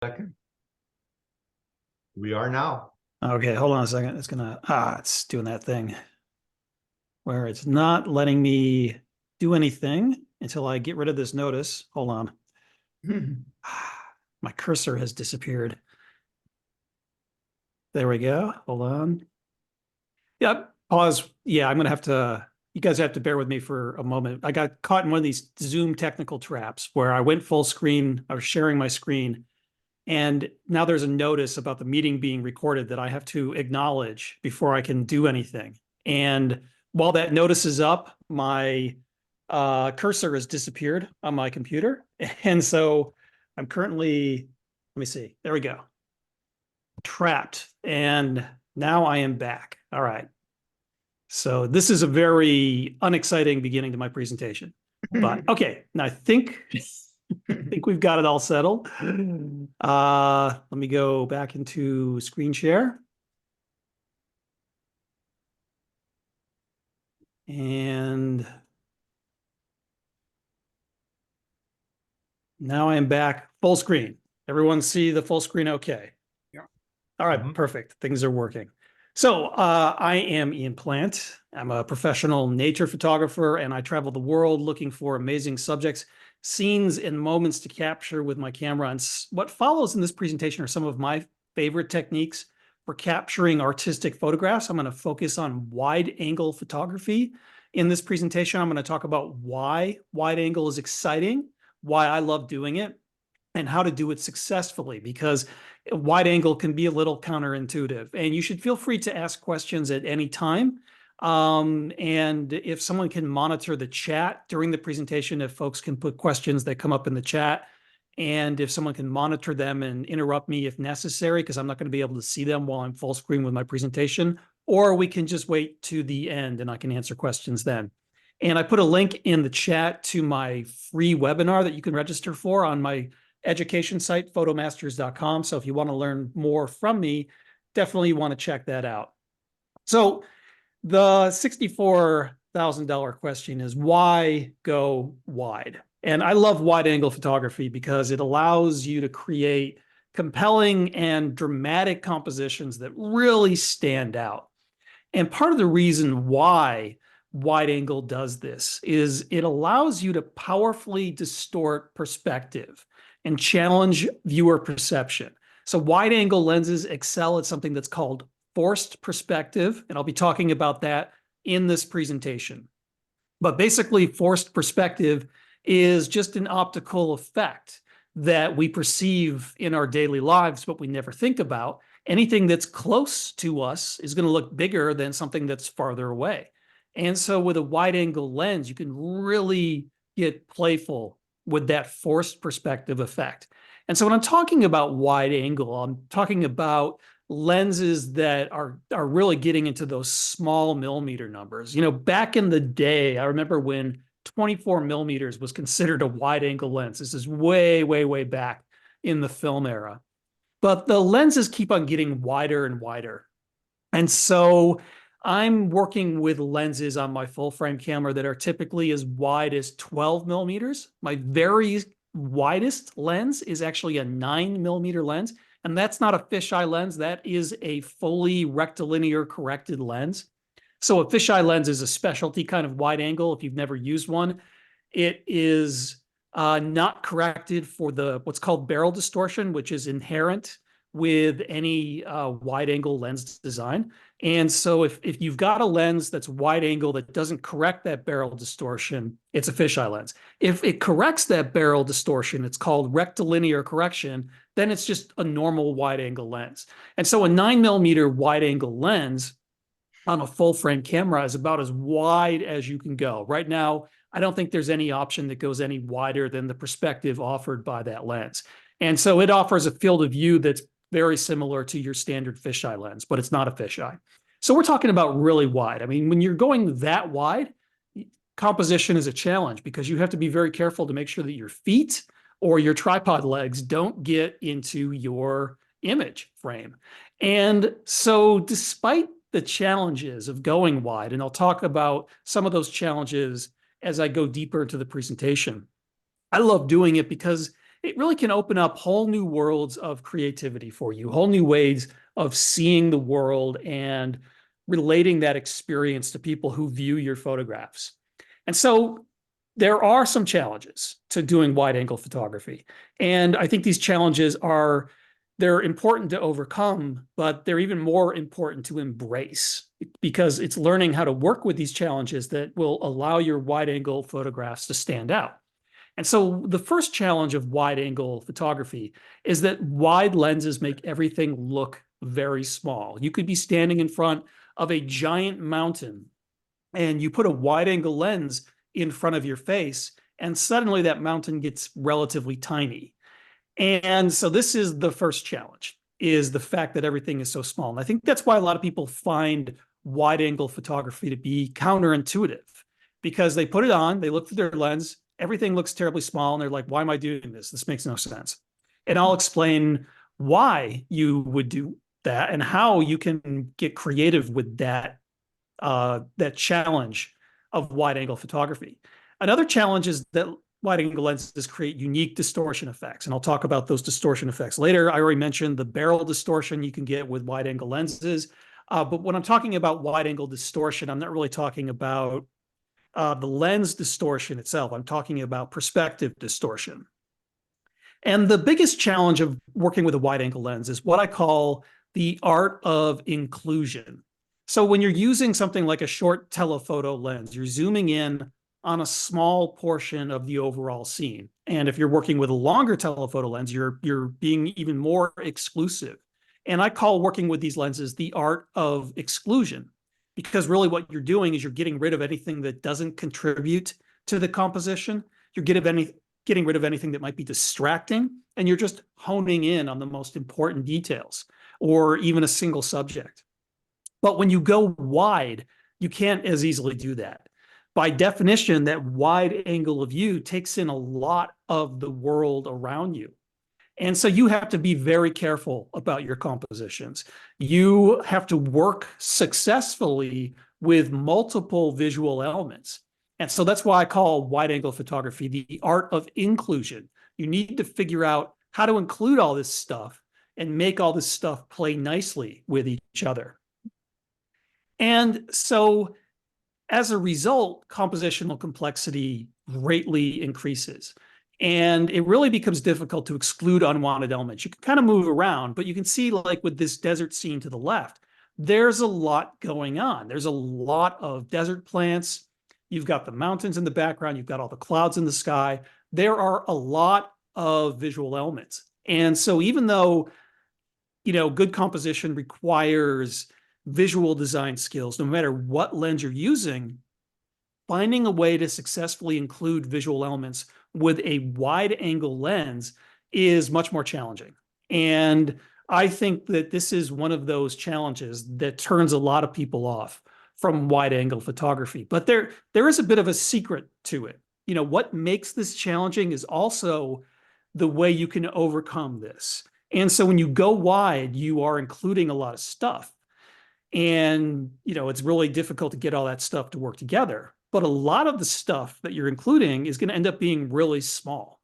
Second. We are now. Okay, hold on a second. It's doing that thing where it's not letting me do anything until I get rid of this notice. Hold on. My cursor has disappeared. There we go. Hold on. Yep. Pause. Yeah, you guys have to bear with me for a moment. I got caught in one of these Zoom technical traps where I went full screen. I was sharing my screen. And now there's a notice about the meeting being recorded that I have to acknowledge before I can do anything. And while that notice is up, my cursor has disappeared on my computer. And so I'm currently, let me see, there we go, trapped. And now I am back. All right. So this is a very unexciting beginning to my presentation. But okay, now I think we've got it all settled. Let me go back into screen share. And now I am back full screen. Everyone see the full screen okay? Yeah. All right, perfect. Things are working. So I am Ian Plante. I'm a professional nature photographer, and I travel the world looking for amazing subjects, scenes, and moments to capture with my camera. And what follows in this presentation are some of my favorite techniques for capturing artistic photographs. I'm going to focus on wide-angle photography in this presentation. I'm going to talk about why wide-angle is exciting, why I love doing it, and how to do it successfully, because wide angle can be a little counterintuitive, and you should feel free to ask questions at any time. And if someone can monitor the chat during the presentation, if folks can put questions that come up in the chat, and if someone can monitor them and interrupt me if necessary, because I'm not going to be able to see them while I'm full screen with my presentation, or we can just wait to the end and I can answer questions then. And I put a link in the chat to my free webinar that you can register for on my education site, photomasters.com. So if you want to learn more from me, definitely want to check that out. So the $64,000 question is, why go wide? And I love wide angle photography because it allows you to create compelling and dramatic compositions that really stand out. And part of the reason why wide angle does this is it allows you to powerfully distort perspective and challenge viewer perception. So wide angle lenses excel at something that's called forced perspective, and I'll be talking about that in this presentation. But basically, forced perspective is just an optical effect that we perceive in our daily lives, but we never think about. Anything that's close to us is going to look bigger than something that's farther away. And so with a wide angle lens, you can really get playful with that forced perspective effect. And so when I'm talking about wide angle, I'm talking about lenses that are really getting into those small millimeter numbers. You know, back in the day, I remember when 24 millimeters was considered a wide angle lens. This is way, way, way back in the film era. But the lenses keep on getting wider and wider. And so I'm working with lenses on my full frame camera that are typically as wide as 12 millimeters. My very widest lens is actually a 9 millimeter lens. And that's not a fisheye lens. That is a fully rectilinear corrected lens. So a fisheye lens is a specialty kind of wide angle. If you've never used one, it is not corrected for what's called barrel distortion, which is inherent with any wide angle lens design. And so if you've got a lens that's wide angle that doesn't correct that barrel distortion, it's a fisheye lens. If it corrects that barrel distortion, it's called rectilinear correction, then it's just a normal wide angle lens. And so a 9 millimeter wide angle lens on a full frame camera is about as wide as you can go. Right now, I don't think there's any option that goes any wider than the perspective offered by that lens. And so it offers a field of view that's very similar to your standard fisheye lens, but it's not a fisheye. So we're talking about really wide. I mean, when you're going that wide, composition is a challenge because you have to be very careful to make sure that your feet or your tripod legs don't get into your image frame. And so despite the challenges of going wide, and I'll talk about some of those challenges as I go deeper into the presentation, I love doing it because it really can open up whole new worlds of creativity for you, whole new ways of seeing the world and relating that experience to people who view your photographs. And so there are some challenges to doing wide angle photography. And I think these challenges they're important to overcome, but they're even more important to embrace, because it's learning how to work with these challenges that will allow your wide angle photographs to stand out. And so the first challenge of wide angle photography is that wide lenses make everything look very small. You could be standing in front of a giant mountain and you put a wide angle lens in front of your face, and suddenly that mountain gets relatively tiny. And so this is the first challenge, is the fact that everything is so small. And I think that's why a lot of people find wide angle photography to be counterintuitive, because they put it on, they look through their lens, everything looks terribly small, and they're like, why am I doing this? This makes no sense. And I'll explain why you would do that and how you can get creative with that challenge of wide angle photography. Another challenge is that wide angle lenses create unique distortion effects. And I'll talk about those distortion effects later. I already mentioned the barrel distortion you can get with wide angle lenses. But when I'm talking about wide angle distortion, I'm not really talking about the lens distortion itself. I'm talking about perspective distortion. And the biggest challenge of working with a wide angle lens is what I call the art of inclusion. So when you're using something like a short telephoto lens, you're zooming in on a small portion of the overall scene. And if you're working with a longer telephoto lens, you're being even more exclusive. And I call working with these lenses the art of exclusion, because really what you're doing is you're getting rid of anything that doesn't contribute to the composition. You're getting rid of anything that might be distracting, and you're just honing in on the most important details or even a single subject. But when you go wide, you can't as easily do that. By definition, that wide angle of view takes in a lot of the world around you. And so you have to be very careful about your compositions. You have to work successfully with multiple visual elements. And so that's why I call wide angle photography the art of inclusion. You need to figure out how to include all this stuff and make all this stuff play nicely with each other. And so as a result, compositional complexity greatly increases. And it really becomes difficult to exclude unwanted elements. You can kind of move around, but you can see, like with this desert scene to the left, there's a lot going on. There's a lot of desert plants. You've got the mountains in the background. You've got all the clouds in the sky. There are a lot of visual elements. And so even though, good composition requires visual design skills, no matter what lens you're using, finding a way to successfully include visual elements with a wide angle lens is much more challenging. And I think that this is one of those challenges that turns a lot of people off from wide angle photography. But there is a bit of a secret to it. What makes this challenging is also the way you can overcome this. And so when you go wide, you are including a lot of stuff. And, it's really difficult to get all that stuff to work together. But a lot of the stuff that you're including is going to end up being really small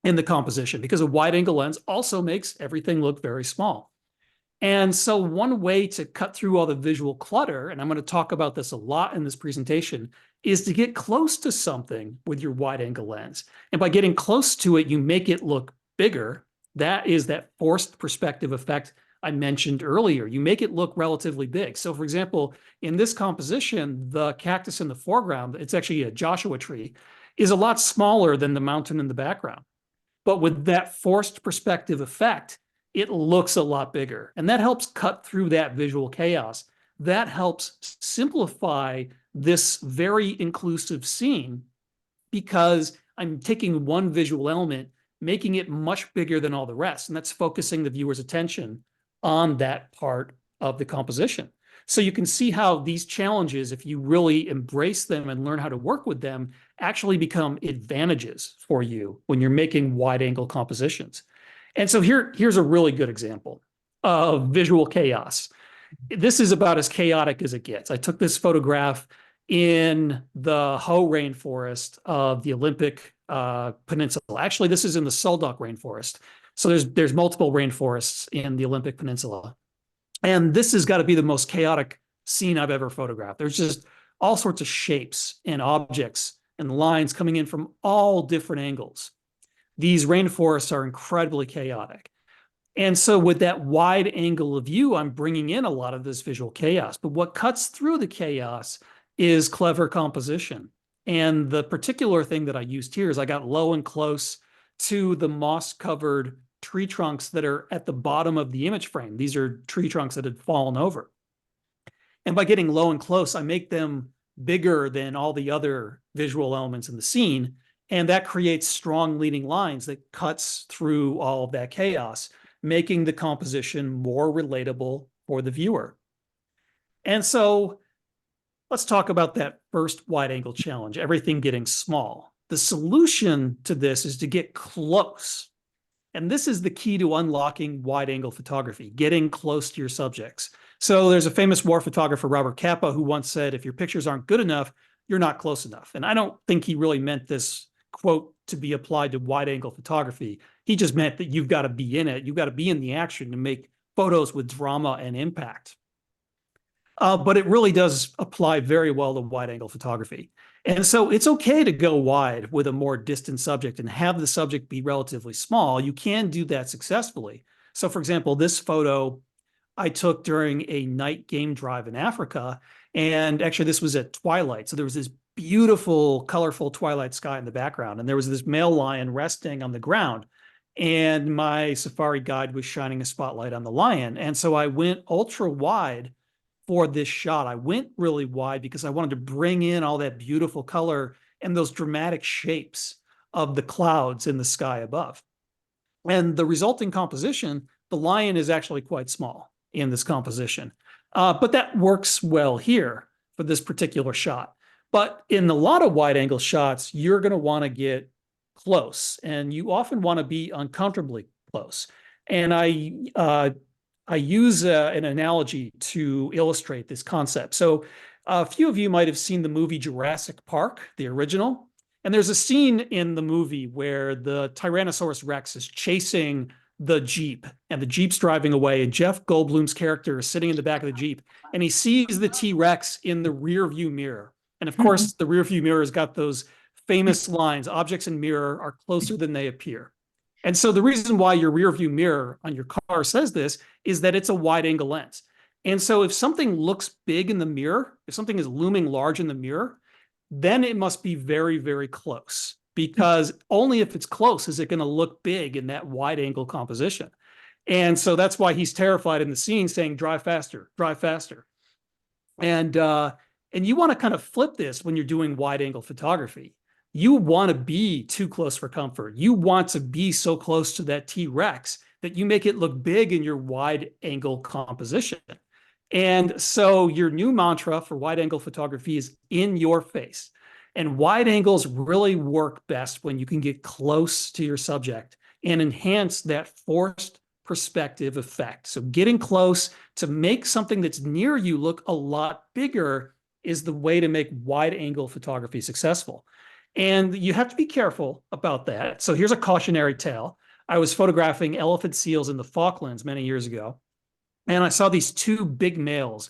in the composition, because a wide angle lens also makes everything look very small. And so one way to cut through all the visual clutter, and I'm going to talk about this a lot in this presentation, is to get close to something with your wide angle lens. And by getting close to it, you make it look bigger. That is that forced perspective effect I mentioned earlier. You make it look relatively big. So for example, in this composition, the cactus in the foreground, it's actually a Joshua tree, is a lot smaller than the mountain in the background. But with that forced perspective effect, it looks a lot bigger. And that helps cut through that visual chaos. That helps simplify this very inclusive scene, because I'm taking one visual element, making it much bigger than all the rest. And that's focusing the viewer's attention on that part of the composition. So you can see how these challenges, if you really embrace them and learn how to work with them, actually become advantages for you when you're making wide angle compositions. And so here's a really good example of visual chaos. This is about as chaotic as it gets. I took this photograph in the Hoh rainforest of the Olympic Peninsula. Actually, this is in the Suldock rainforest. So there's multiple rainforests in the Olympic Peninsula. And this has got to be the most chaotic scene I've ever photographed. There's just all sorts of shapes and objects and lines coming in from all different angles. These rainforests are incredibly chaotic. And so with that wide angle of view, I'm bringing in a lot of this visual chaos. But what cuts through the chaos is clever composition. And the particular thing that I used here is I got low and close to the moss-covered tree trunks that are at the bottom of the image frame. These are tree trunks that had fallen over. And by getting low and close, I make them bigger than all the other visual elements in the scene. And that creates strong leading lines that cuts through all of that chaos, making the composition more relatable for the viewer. And so let's talk about that first wide angle challenge, everything getting small. The solution to this is to get close. And this is the key to unlocking wide angle photography, getting close to your subjects. So there's a famous war photographer, Robert Capa, who once said, if your pictures aren't good enough, you're not close enough. And I don't think he really meant this quote to be applied to wide angle photography. He just meant that you've got to be in it. You've got to be in the action to make photos with drama and impact. But it really does apply very well to wide angle photography. And so it's okay to go wide with a more distant subject and have the subject be relatively small. You can do that successfully. So for example, this photo I took during a night game drive in Africa. And actually this was at twilight. So there was this beautiful, colorful twilight sky in the background. And there was this male lion resting on the ground. And my safari guide was shining a spotlight on the lion. And so I went ultra wide for this shot. I went really wide because I wanted to bring in all that beautiful color and those dramatic shapes of the clouds in the sky above. And the resulting composition, the lion is actually quite small in this composition. But that works well here for this particular shot. But in a lot of wide angle shots, you're going to want to get close, and you often want to be uncomfortably close. And I use an analogy to illustrate this concept. So a few of you might have seen the movie Jurassic Park, the original. And there's a scene in the movie where the Tyrannosaurus Rex is chasing the Jeep, and the Jeep's driving away, and Jeff Goldblum's character is sitting in the back of the Jeep, and he sees the T-Rex in the rear view mirror. And of course, the rear view mirror has got those famous lines, objects in mirror are closer than they appear. And so the reason why your rear view mirror on your car says this is that it's a wide angle lens. And so if something looks big in the mirror, if something is looming large in the mirror, then it must be very, very close, because only if it's close is it going to look big in that wide angle composition. And so that's why he's terrified in the scene, saying, drive faster, drive faster. And you want to kind of flip this when you're doing wide angle photography. You want to be too close for comfort. You want to be so close to that T-Rex that you make it look big in your wide angle composition. And so your new mantra for wide angle photography is in your face. And wide angles really work best when you can get close to your subject and enhance that forced perspective effect. So getting close to make something that's near you look a lot bigger is the way to make wide angle photography successful. And you have to be careful about that. So here's a cautionary tale. I was photographing elephant seals in the Falklands many years ago, and I saw these two big males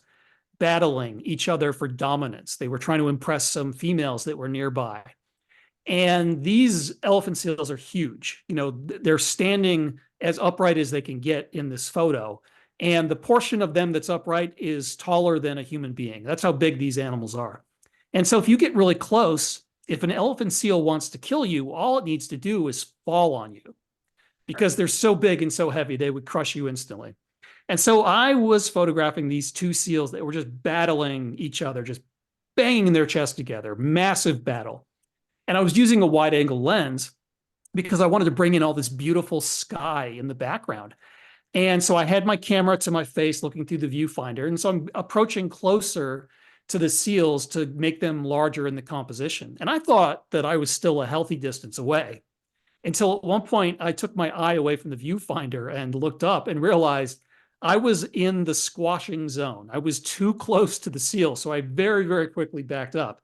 battling each other for dominance. They were trying to impress some females that were nearby. And these elephant seals are huge. You know, they're standing as upright as they can get in this photo. And the portion of them that's upright is taller than a human being. That's how big these animals are. And so if you get really close, if an elephant seal wants to kill you, all it needs to do is fall on you, because they're so big and so heavy, they would crush you instantly. And so I was photographing these two seals that were just battling each other, just banging their chests together, massive battle. And I was using a wide angle lens because I wanted to bring in all this beautiful sky in the background. And so I had my camera to my face looking through the viewfinder. And so I'm approaching closer to the seals to make them larger in the composition. And I thought that I was still a healthy distance away, until at one point I took my eye away from the viewfinder and looked up and realized I was in the squashing zone. I was too close to the seal. So I very, very quickly backed up.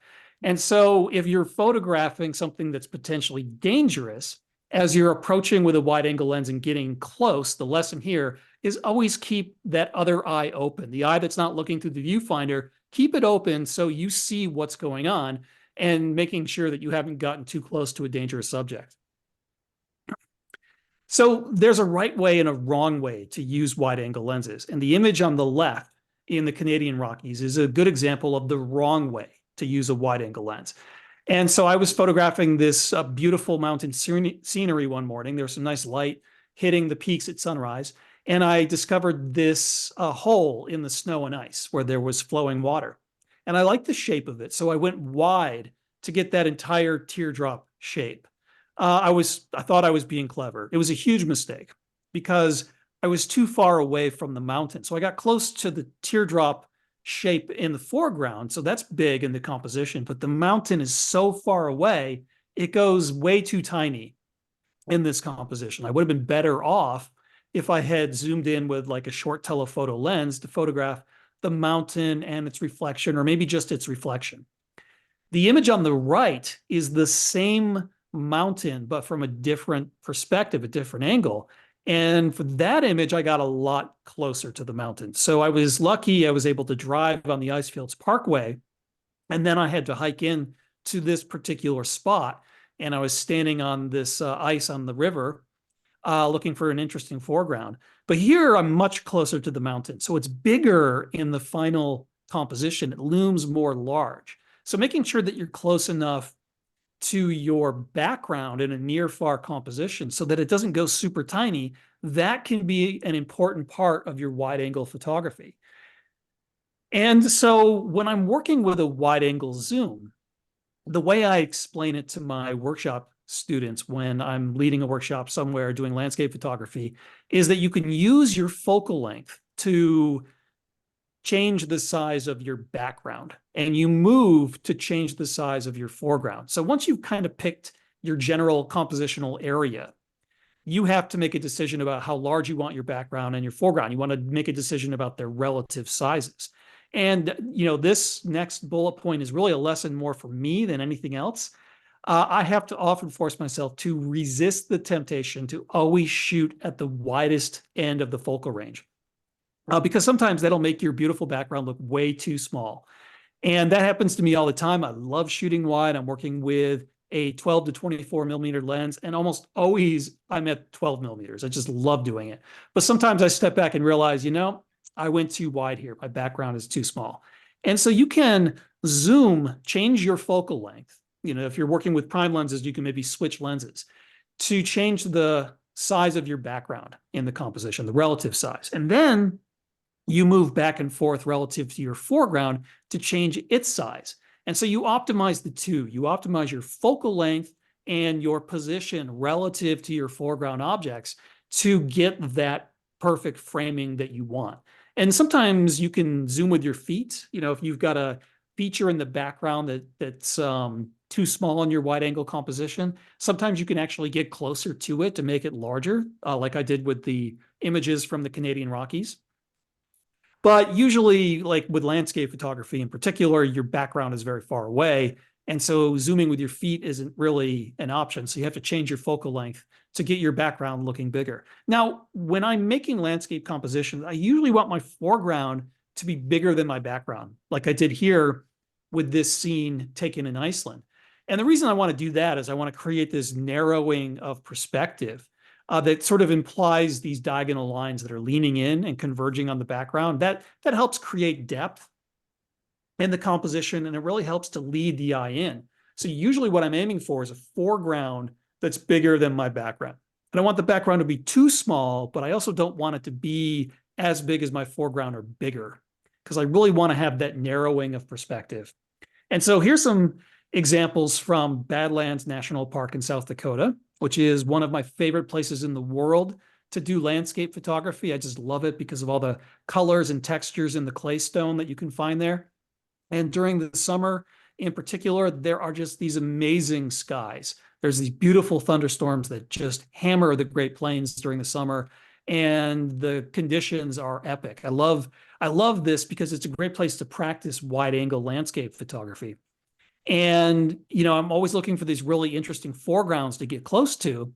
And so if you're photographing something that's potentially dangerous, as you're approaching with a wide angle lens and getting close, the lesson here is always keep that other eye open. The eye that's not looking through the viewfinder, keep it open so you see what's going on and making sure that you haven't gotten too close to a dangerous subject. So there's a right way and a wrong way to use wide angle lenses. And the image on the left in the Canadian Rockies is a good example of the wrong way to use a wide angle lens. And so I was photographing this beautiful mountain scenery one morning. There was some nice light hitting the peaks at sunrise. And I discovered this hole in the snow and ice where there was flowing water. And I liked the shape of it. So I went wide to get that entire teardrop shape. I thought I was being clever. It was a huge mistake because I was too far away from the mountain. So I got close to the teardrop shape in the foreground. So that's big in the composition, but the mountain is so far away, it goes way too tiny in this composition. I would have been better off if I had zoomed in with like a short telephoto lens to photograph the mountain and its reflection, or maybe just its reflection. The image on the right is the same mountain, but from a different perspective, a different angle. And for that image, I got a lot closer to the mountain. So I was lucky I was able to drive on the Icefields Parkway. And then I had to hike in to this particular spot. And I was standing on this ice on the river, looking for an interesting foreground. But here I'm much closer to the mountain. So it's bigger in the final composition. It looms more large. So making sure that you're close enough to your background in a near far composition so that it doesn't go super tiny, that can be an important part of your wide angle photography. And so when I'm working with a wide angle zoom, the way I explain it to my workshop students when I'm leading a workshop somewhere doing landscape photography is that you can use your focal length to change the size of your background, and you move to change the size of your foreground. So once you've kind of picked your general compositional area, you have to make a decision about how large you want your background and your foreground. You want to make a decision about their relative sizes. And, this next bullet point is really a lesson more for me than anything else. I have to often force myself to resist the temptation to always shoot at the widest end of the focal range. Because sometimes that'll make your beautiful background look way too small. And that happens to me all the time. I love shooting wide. I'm working with a 12 to 24 millimeter lens, and almost always I'm at 12 millimeters. I just love doing it. But sometimes I step back and realize, I went too wide here. My background is too small. And so you can zoom, change your focal length. If you're working with prime lenses, you can maybe switch lenses to change the size of your background in the composition, the relative size. And then you move back and forth relative to your foreground to change its size. And so you optimize the two. You optimize your focal length and your position relative to your foreground objects to get that perfect framing that you want. And sometimes you can zoom with your feet. If you've got a feature in the background that's too small on your wide angle composition, sometimes you can actually get closer to it to make it larger, like I did with the images from the Canadian Rockies. But usually, like with landscape photography in particular, your background is very far away. And so zooming with your feet isn't really an option. So you have to change your focal length to get your background looking bigger. Now, when I'm making landscape compositions, I usually want my foreground to be bigger than my background, like I did here with this scene taken in Iceland. And the reason I want to do that is I want to create this narrowing of perspective that sort of implies these diagonal lines that are leaning in and converging on the background. That helps create depth in the composition, and it really helps to lead the eye in. So usually what I'm aiming for is a foreground that's bigger than my background. I don't want the background to be too small, but I also don't want it to be as big as my foreground or bigger, because I really want to have that narrowing of perspective. And so here's some examples from Badlands National Park in South Dakota, which is one of my favorite places in the world to do landscape photography. I just love it because of all the colors and textures in the claystone that you can find there. And during the summer in particular, there are just these amazing skies. There's these beautiful thunderstorms that just hammer the Great Plains during the summer, and the conditions are epic. I love this because it's a great place to practice wide angle landscape photography. And, I'm always looking for these really interesting foregrounds to get close to.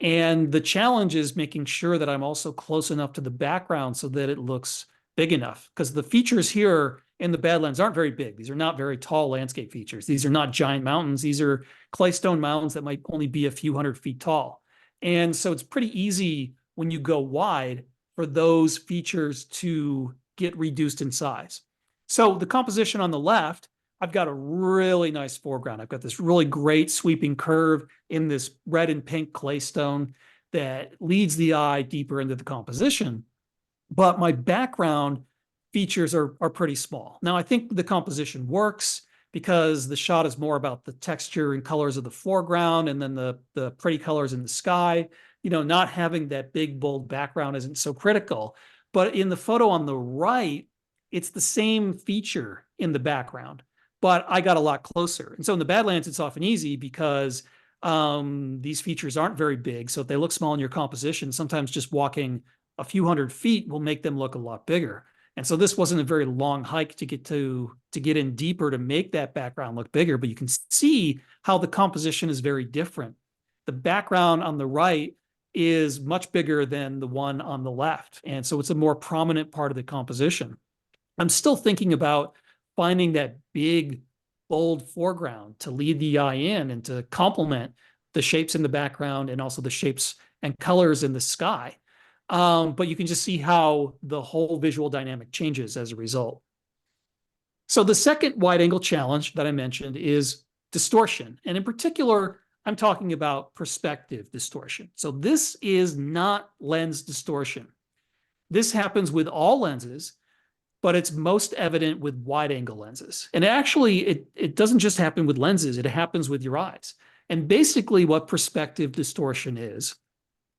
And the challenge is making sure that I'm also close enough to the background so that it looks big enough. Because the features here in the Badlands aren't very big. These are not very tall landscape features. These are not giant mountains. These are claystone mountains that might only be a few hundred feet tall. And so it's pretty easy when you go wide for those features to get reduced in size. So the composition on the left, I've got a really nice foreground. I've got this really great sweeping curve in this red and pink claystone that leads the eye deeper into the composition. But my background features are pretty small. Now, I think the composition works because the shot is more about the texture and colors of the foreground and then the pretty colors in the sky. Not having that big, bold background isn't so critical. But in the photo on the right, it's the same feature in the background, but I got a lot closer. And so in the Badlands, it's often easy because these features aren't very big. So if they look small in your composition, sometimes just walking a few hundred feet will make them look a lot bigger. And so this wasn't a very long hike to get in deeper to make that background look bigger, but you can see how the composition is very different. The background on the right is much bigger than the one on the left. And so it's a more prominent part of the composition. I'm still thinking about finding that big, bold foreground to lead the eye in and to complement the shapes in the background and also the shapes and colors in the sky. But you can just see how the whole visual dynamic changes as a result. So the second wide angle challenge that I mentioned is distortion. And in particular, I'm talking about perspective distortion. So this is not lens distortion. This happens with all lenses, but it's most evident with wide angle lenses. And actually, it doesn't just happen with lenses, it happens with your eyes. And basically what perspective distortion is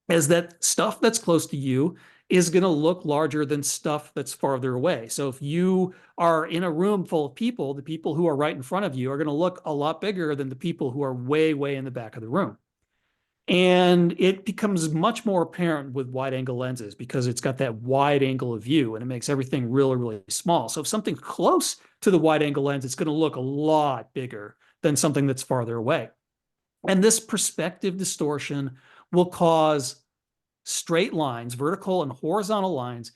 that stuff that's close to you is going to look larger than stuff that's farther away. So if you are in a room full of people, the people who are right in front of you are going to look a lot bigger than the people who are way, way in the back of the room. And it becomes much more apparent with wide angle lenses because it's got that wide angle of view and it makes everything really, really small. So if something's close to the wide angle lens, it's going to look a lot bigger than something that's farther away. And this perspective distortion will cause straight lines, vertical and horizontal lines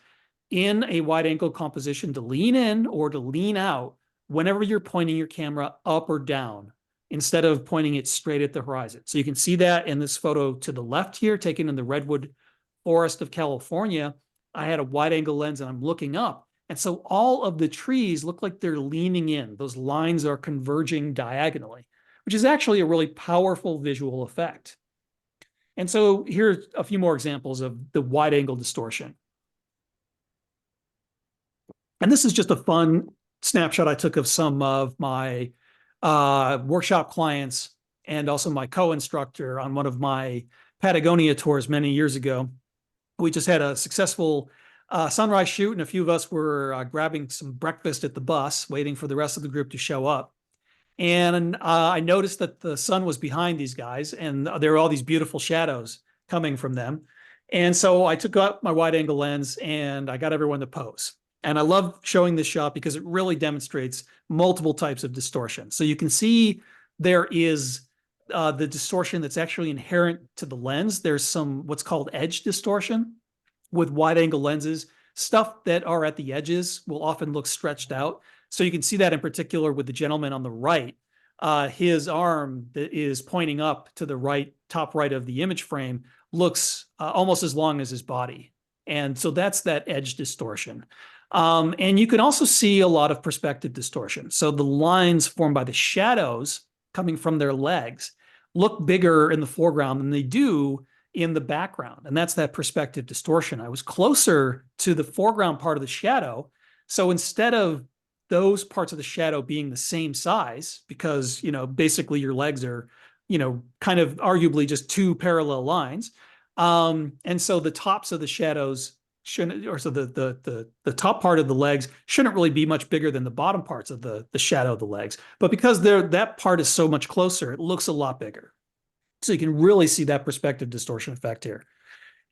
in a wide angle composition to lean in or to lean out whenever you're pointing your camera up or down instead of pointing it straight at the horizon. So you can see that in this photo to the left here, taken in the redwood forest of California. I had a wide angle lens and I'm looking up. And so all of the trees look like they're leaning in. Those lines are converging diagonally, which is actually a really powerful visual effect. And so here's a few more examples of the wide angle distortion. And this is just a fun snapshot I took of some of my workshop clients and also my co-instructor on one of my Patagonia tours many years ago. We just had a successful sunrise shoot, and a few of us were grabbing some breakfast at the bus, waiting for the rest of the group to show up. And I noticed that the sun was behind these guys, and there were all these beautiful shadows coming from them. And so I took out my wide angle lens and I got everyone to pose. And I love showing this shot because it really demonstrates multiple types of distortion. So you can see there is the distortion that's actually inherent to the lens. There's some what's called edge distortion with wide angle lenses. Stuff that are at the edges will often look stretched out. So you can see that in particular with the gentleman on the right. His arm that is pointing up to the right, top right of the image frame looks almost as long as his body. And so that's that edge distortion. And you can also see a lot of perspective distortion. So the lines formed by the shadows coming from their legs look bigger in the foreground than they do in the background. And that's that perspective distortion. I was closer to the foreground part of the shadow. So instead of those parts of the shadow being the same size, because, basically your legs are, kind of arguably just two parallel lines. And so the tops of the shadows shouldn't, or so the top part of the legs shouldn't really be much bigger than the bottom parts of the shadow of the legs. But because that part is so much closer, it looks a lot bigger. So you can really see that perspective distortion effect here.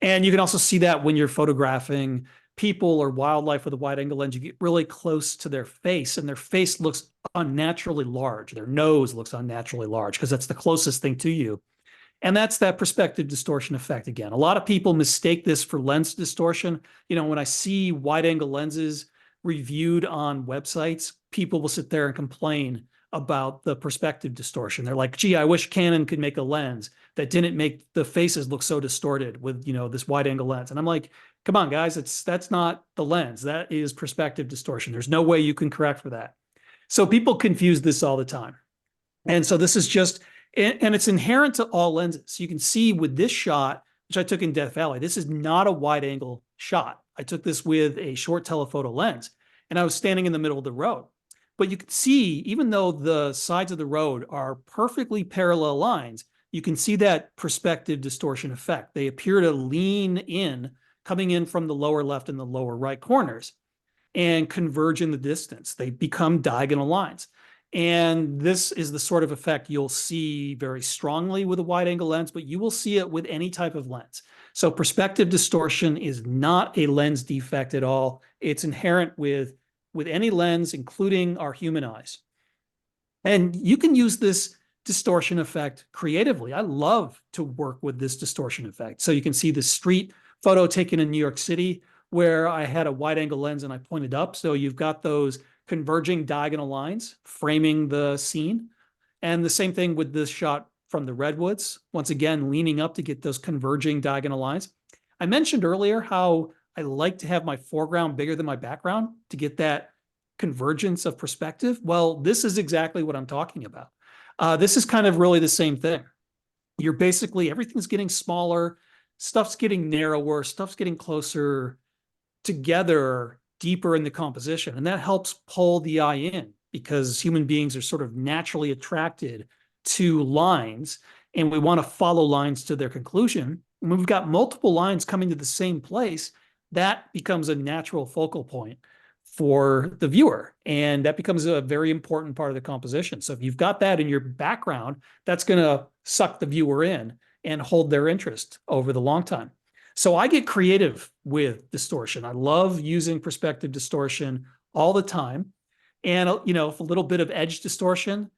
And you can also see that when you're photographing people or wildlife with a wide angle lens, you get really close to their face and their face looks unnaturally large. Their nose looks unnaturally large because that's the closest thing to you. And that's that perspective distortion effect again. A lot of people mistake this for lens distortion. When I see wide angle lenses reviewed on websites, people will sit there and complain about the perspective distortion. They're like, gee, I wish Canon could make a lens that didn't make the faces look so distorted with, this wide angle lens. And I'm like, come on, guys, that's not the lens. That is perspective distortion. There's no way you can correct for that. So people confuse this all the time. And so this is just, and it's inherent to all lenses. You can see with this shot, which I took in Death Valley, this is not a wide angle shot. I took this with a short telephoto lens and I was standing in the middle of the road. But you can see, even though the sides of the road are perfectly parallel lines, you can see that perspective distortion effect. They appear to lean in, coming in from the lower left and the lower right corners, and converge in the distance. They become diagonal lines. And this is the sort of effect you'll see very strongly with a wide angle lens, but you will see it with any type of lens. So perspective distortion is not a lens defect at all. It's inherent with any lens, including our human eyes. And you can use this distortion effect creatively. I love to work with this distortion effect. So you can see the street photo taken in New York City where I had a wide angle lens and I pointed up. So you've got those converging diagonal lines framing the scene. And the same thing with this shot from the Redwoods, once again, leaning up to get those converging diagonal lines. I mentioned earlier how I like to have my foreground bigger than my background to get that convergence of perspective. Well, this is exactly what I'm talking about. This is kind of really the same thing. You're basically, everything's getting smaller, stuff's getting narrower, stuff's getting closer together, deeper in the composition. And that helps pull the eye in because human beings are sort of naturally attracted to lines and we want to follow lines to their conclusion. When we've got multiple lines coming to the same place, that becomes a natural focal point for the viewer. And that becomes a very important part of the composition. So if you've got that in your background, that's going to suck the viewer in and hold their interest over the long time. So I get creative with distortion. I love using perspective distortion all the time. And, if a little bit of edge distortion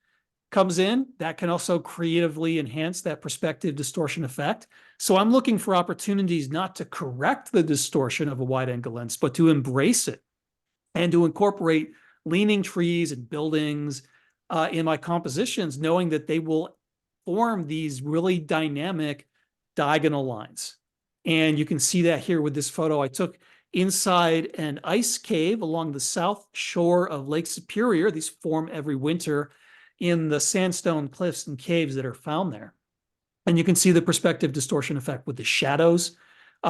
comes in, that can also creatively enhance that perspective distortion effect. So I'm looking for opportunities not to correct the distortion of a wide angle lens, but to embrace it and to incorporate leaning trees and buildings in my compositions, knowing that they will form these really dynamic diagonal lines. And you can see that here with this photo I took inside an ice cave along the south shore of Lake Superior. These form every winter in the sandstone cliffs and caves that are found there. And you can see the perspective distortion effect with the shadows.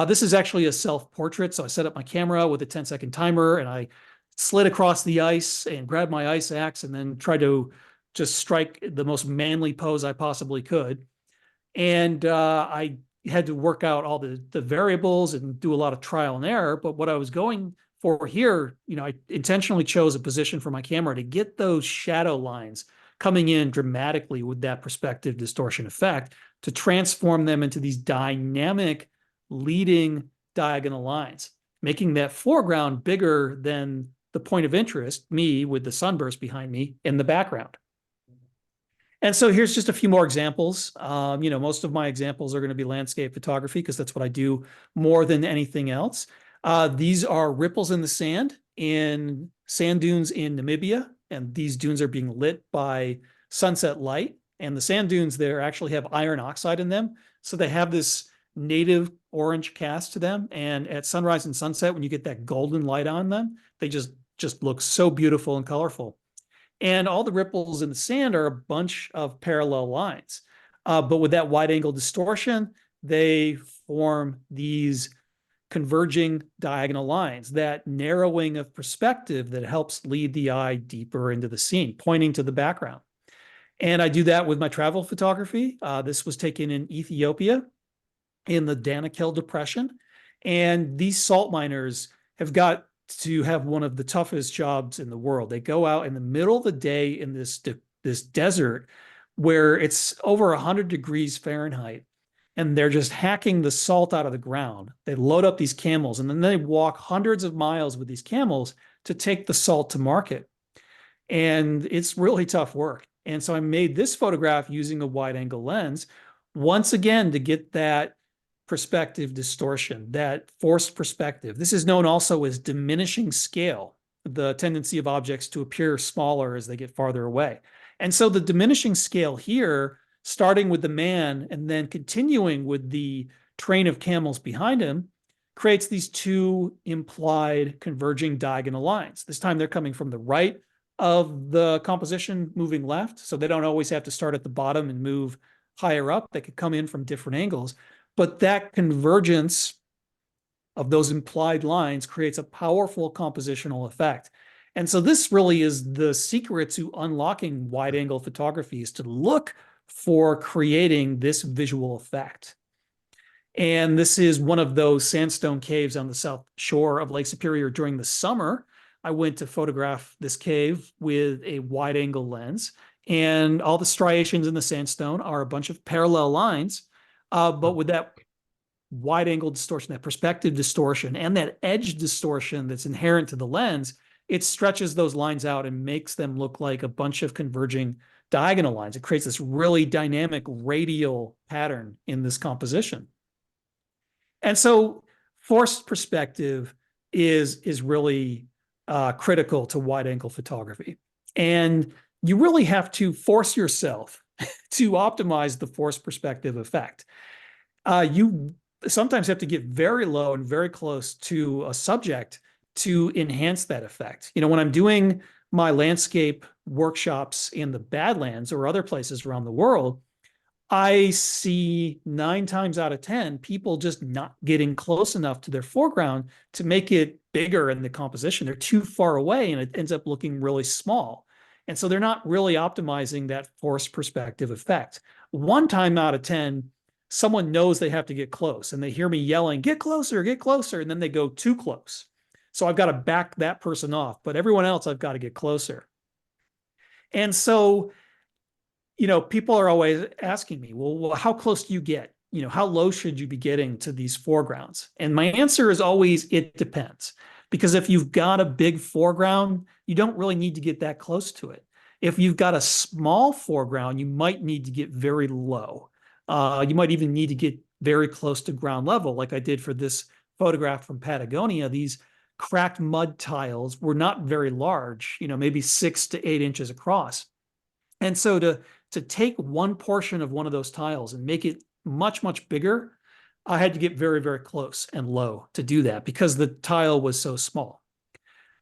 This is actually a self-portrait. So I set up my camera with a 10-second timer and I slid across the ice and grabbed my ice axe and then tried to just strike the most manly pose I possibly could. And I had to work out all the variables and do a lot of trial and error. But what I was going for here, I intentionally chose a position for my camera to get those shadow lines coming in dramatically with that perspective distortion effect to transform them into these dynamic leading diagonal lines, making that foreground bigger than the point of interest, me with the sunburst behind me in the background. And so here's just a few more examples. Most of my examples are going to be landscape photography because that's what I do more than anything else. These are ripples in the sand in sand dunes in Namibia. And these dunes are being lit by sunset light. And the sand dunes there actually have iron oxide in them. So they have this native orange cast to them. And at sunrise and sunset, when you get that golden light on them, they just look so beautiful and colorful. And all the ripples in the sand are a bunch of parallel lines. But with that wide angle distortion, they form these converging diagonal lines, that narrowing of perspective that helps lead the eye deeper into the scene, pointing to the background. And I do that with my travel photography. This was taken in Ethiopia in the Danakil Depression. And these salt miners have got to have one of the toughest jobs in the world. They go out in the middle of the day in this desert where it's over 100 degrees Fahrenheit. and they're just hacking the salt out of the ground. They load up these camels, and then they walk hundreds of miles with these camels to take the salt to market. And it's really tough work. And so I made this photograph using a wide angle lens, once again, to get that perspective distortion, that forced perspective. This is known also as diminishing scale, the tendency of objects to appear smaller as they get farther away. And so the diminishing scale here, starting with the man and then continuing with the train of camels behind him, creates these two implied converging diagonal lines. This time they're coming from the right of the composition, moving left. So they don't always have to start at the bottom and move higher up. They could come in from different angles. But that convergence of those implied lines creates a powerful compositional effect. And so this really is the secret to unlocking wide angle photography, is to look for creating this visual effect. And this is one of those sandstone caves on the south shore of Lake Superior during the summer. I went to photograph this cave with a wide angle lens, and all the striations in the sandstone are a bunch of parallel lines, but with that wide angle distortion, that perspective distortion, and that edge distortion that's inherent to the lens, it stretches those lines out and makes them look like a bunch of converging diagonal lines. It creates this really dynamic radial pattern in this composition. And so forced perspective is really critical to wide angle photography. And you really have to force yourself to optimize the forced perspective effect. You sometimes have to get very low and very close to a subject to enhance that effect. You know, when I'm doing my landscape workshops in the Badlands or other places around the world, I see 9 times out of 10 people just not getting close enough to their foreground to make it bigger in the composition. They're too far away and it ends up looking really small. And so they're not really optimizing that forced perspective effect. 1 time out of 10, someone knows they have to get close and they hear me yelling, get closer, and then they go too close. So I've got to back that person off, but everyone else I've got to get closer. And so, you know, people are always asking me, well, how close do you get? You know, how low should you be getting to these foregrounds? And my answer is always, it depends. Because if you've got a big foreground, you don't really need to get that close to it. If you've got a small foreground, you might need to get very low. You might even need to get very close to ground level, like I did for this photograph from Patagonia. These cracked mud tiles were not very large, you know, maybe 6 to 8 inches across. And so to take one portion of one of those tiles and make it much, much bigger, I had to get very, very close and low to do that because the tile was so small.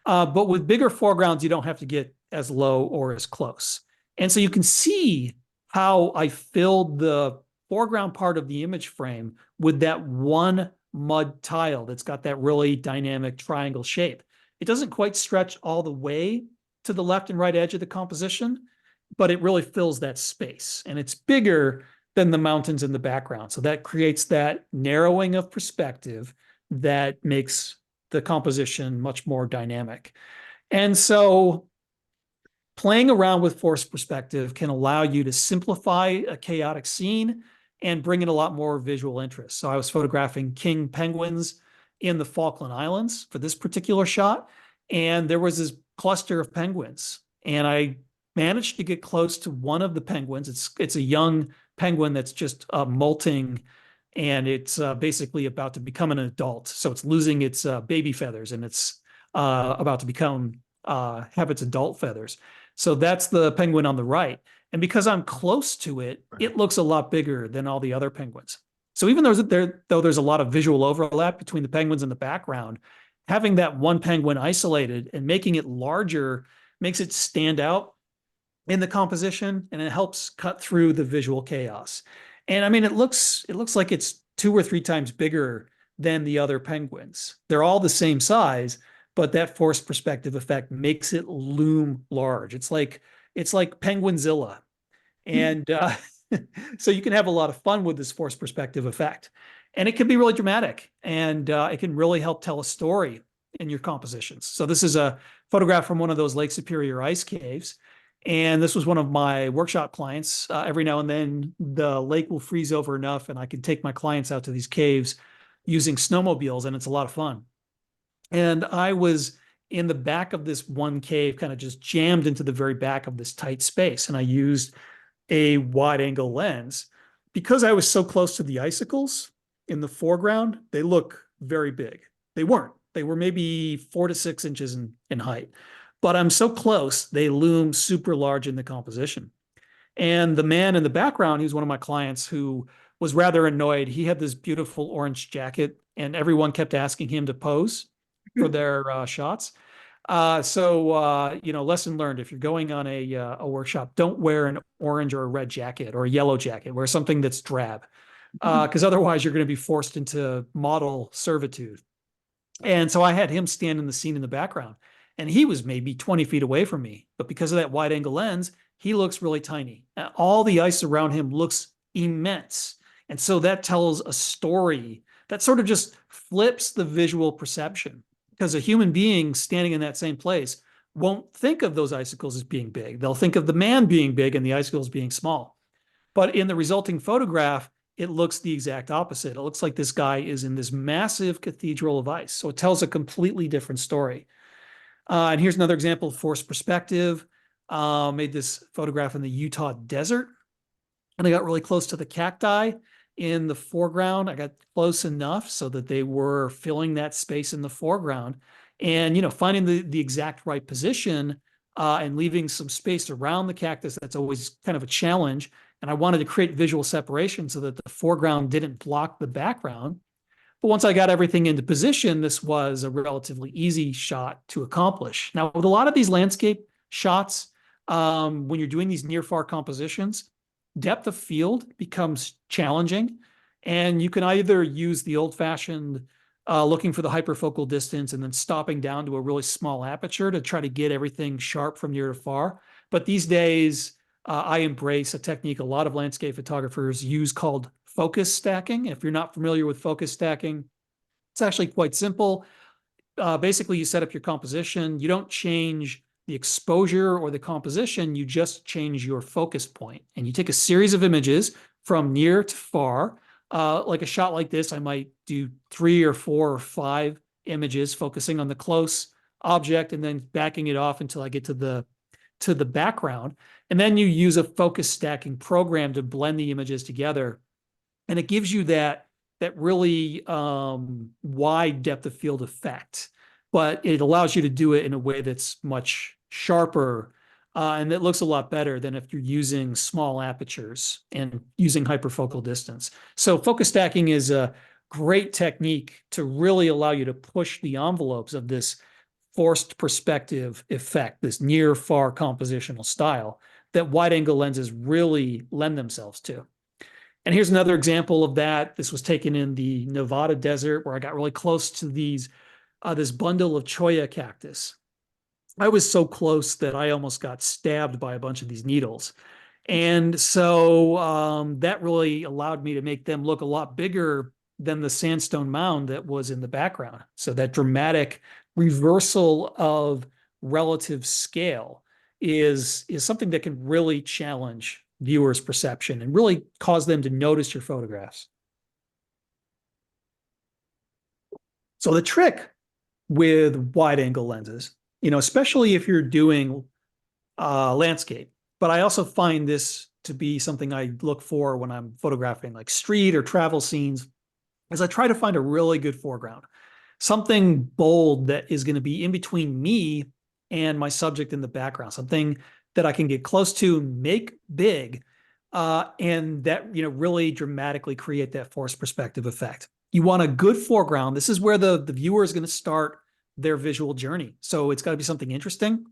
But with bigger foregrounds, you don't have to get as low or as close. And so you can see how I filled the foreground part of the image frame with that one mud tile that's got that really dynamic triangle shape. It doesn't quite stretch all the way to the left and right edge of the composition, but it really fills that space, and it's bigger than the mountains in the background. So that creates that narrowing of perspective that makes the composition much more dynamic. And so playing around with forced perspective can allow you to simplify a chaotic scene and bring in a lot more visual interest. So I was photographing king penguins in the Falkland Islands for this particular shot, and there was this cluster of penguins, and I managed to get close to one of the penguins. It's a young penguin that's just molting, and it's basically about to become an adult. So it's losing its baby feathers, and it's about to become have its adult feathers. So that's the penguin on the right. And because I'm close to it, it looks a lot bigger than all the other penguins. So even though there's a lot of visual overlap between the penguins in the background, having that one penguin isolated and making it larger makes it stand out in the composition, and it helps cut through the visual chaos. And I mean, it looks like it's 2 or 3 times bigger than the other penguins. They're all the same size, but that forced perspective effect makes it loom large. It's like Penguinzilla. And so you can have a lot of fun with this forced perspective effect. And it can be really dramatic, and it can really help tell a story in your compositions. So this is a photograph from one of those Lake Superior ice caves. And this was one of my workshop clients. Every now and then the lake will freeze over enough and I can take my clients out to these caves using snowmobiles, and it's a lot of fun. And I was in the back of this one cave, kind of just jammed into the very back of this tight space. And I used a wide angle lens. Because I was so close to the icicles in the foreground, they look very big. They weren't. They were maybe 4 to 6 inches in height. But I'm so close, they loom super large in the composition. And the man in the background, he was one of my clients who was rather annoyed. He had this beautiful orange jacket, and everyone kept asking him to pose for their shots. Lesson learned: if you're going on a workshop, don't wear an orange or a red jacket or a yellow jacket. Wear something that's drab, because otherwise you're going to be forced into model servitude. And so I had him stand in the scene in the background, and he was maybe 20 feet away from me. But because of that wide angle lens, he looks really tiny. All the ice around him looks immense. And so that tells a story that sort of just flips the visual perception, because a human being standing in that same place won't think of those icicles as being big. They'll think of the man being big and the icicles being small. But in the resulting photograph, it looks the exact opposite. It looks like this guy is in this massive cathedral of ice. So it tells a completely different story. And here's another example of forced perspective. Made this photograph in the Utah desert, and I got really close to the cacti in the foreground. I got close enough so that they were filling that space in the foreground, and finding the exact right position and leaving some space around the cactus. That's always kind of a challenge. And I wanted to create visual separation so that the foreground didn't block the background. But once I got everything into position, this was a relatively easy shot to accomplish. Now, with a lot of these landscape shots, when you're doing these near far compositions, depth of field becomes challenging. And you can either use the old fashioned looking for the hyperfocal distance and then stopping down to a really small aperture to try to get everything sharp from near to far. But these days, I embrace a technique a lot of landscape photographers use called focus stacking. If you're not familiar with focus stacking, it's actually quite simple. Basically, you set up your composition. You don't change the exposure or the composition. You just change your focus point. And you take a series of images from near to far. Like a shot like this, I might do 3 or 4 or 5 images focusing on the close object and then backing it off until I get to the background. And then you use a focus stacking program to blend the images together. And it gives you that really wide depth of field effect, but it allows you to do it in a way that's much sharper, and it looks a lot better than if you're using small apertures and using hyperfocal distance. So focus stacking is a great technique to really allow you to push the envelopes of this forced perspective effect, this near far compositional style that wide angle lenses really lend themselves to. And here's another example of that. This was taken in the Nevada desert where I got really close to this bundle of cholla cactus. I was so close that I almost got stabbed by a bunch of these needles. And so that really allowed me to make them look a lot bigger than the sandstone mound that was in the background. So that dramatic reversal of relative scale is something that can really challenge viewers' perception and really cause them to notice your photographs. So the trick with wide angle lenses, especially if you're doing landscape, but I also find this to be something I look for when I'm photographing like street or travel scenes, is I try to find a really good foreground, something bold that is going to be in between me and my subject in the background, something that I can get close to, make big, and that really dramatically create that forced perspective effect. You want a good foreground. This is where the viewer is going to start their visual journey. So it's got to be something interesting.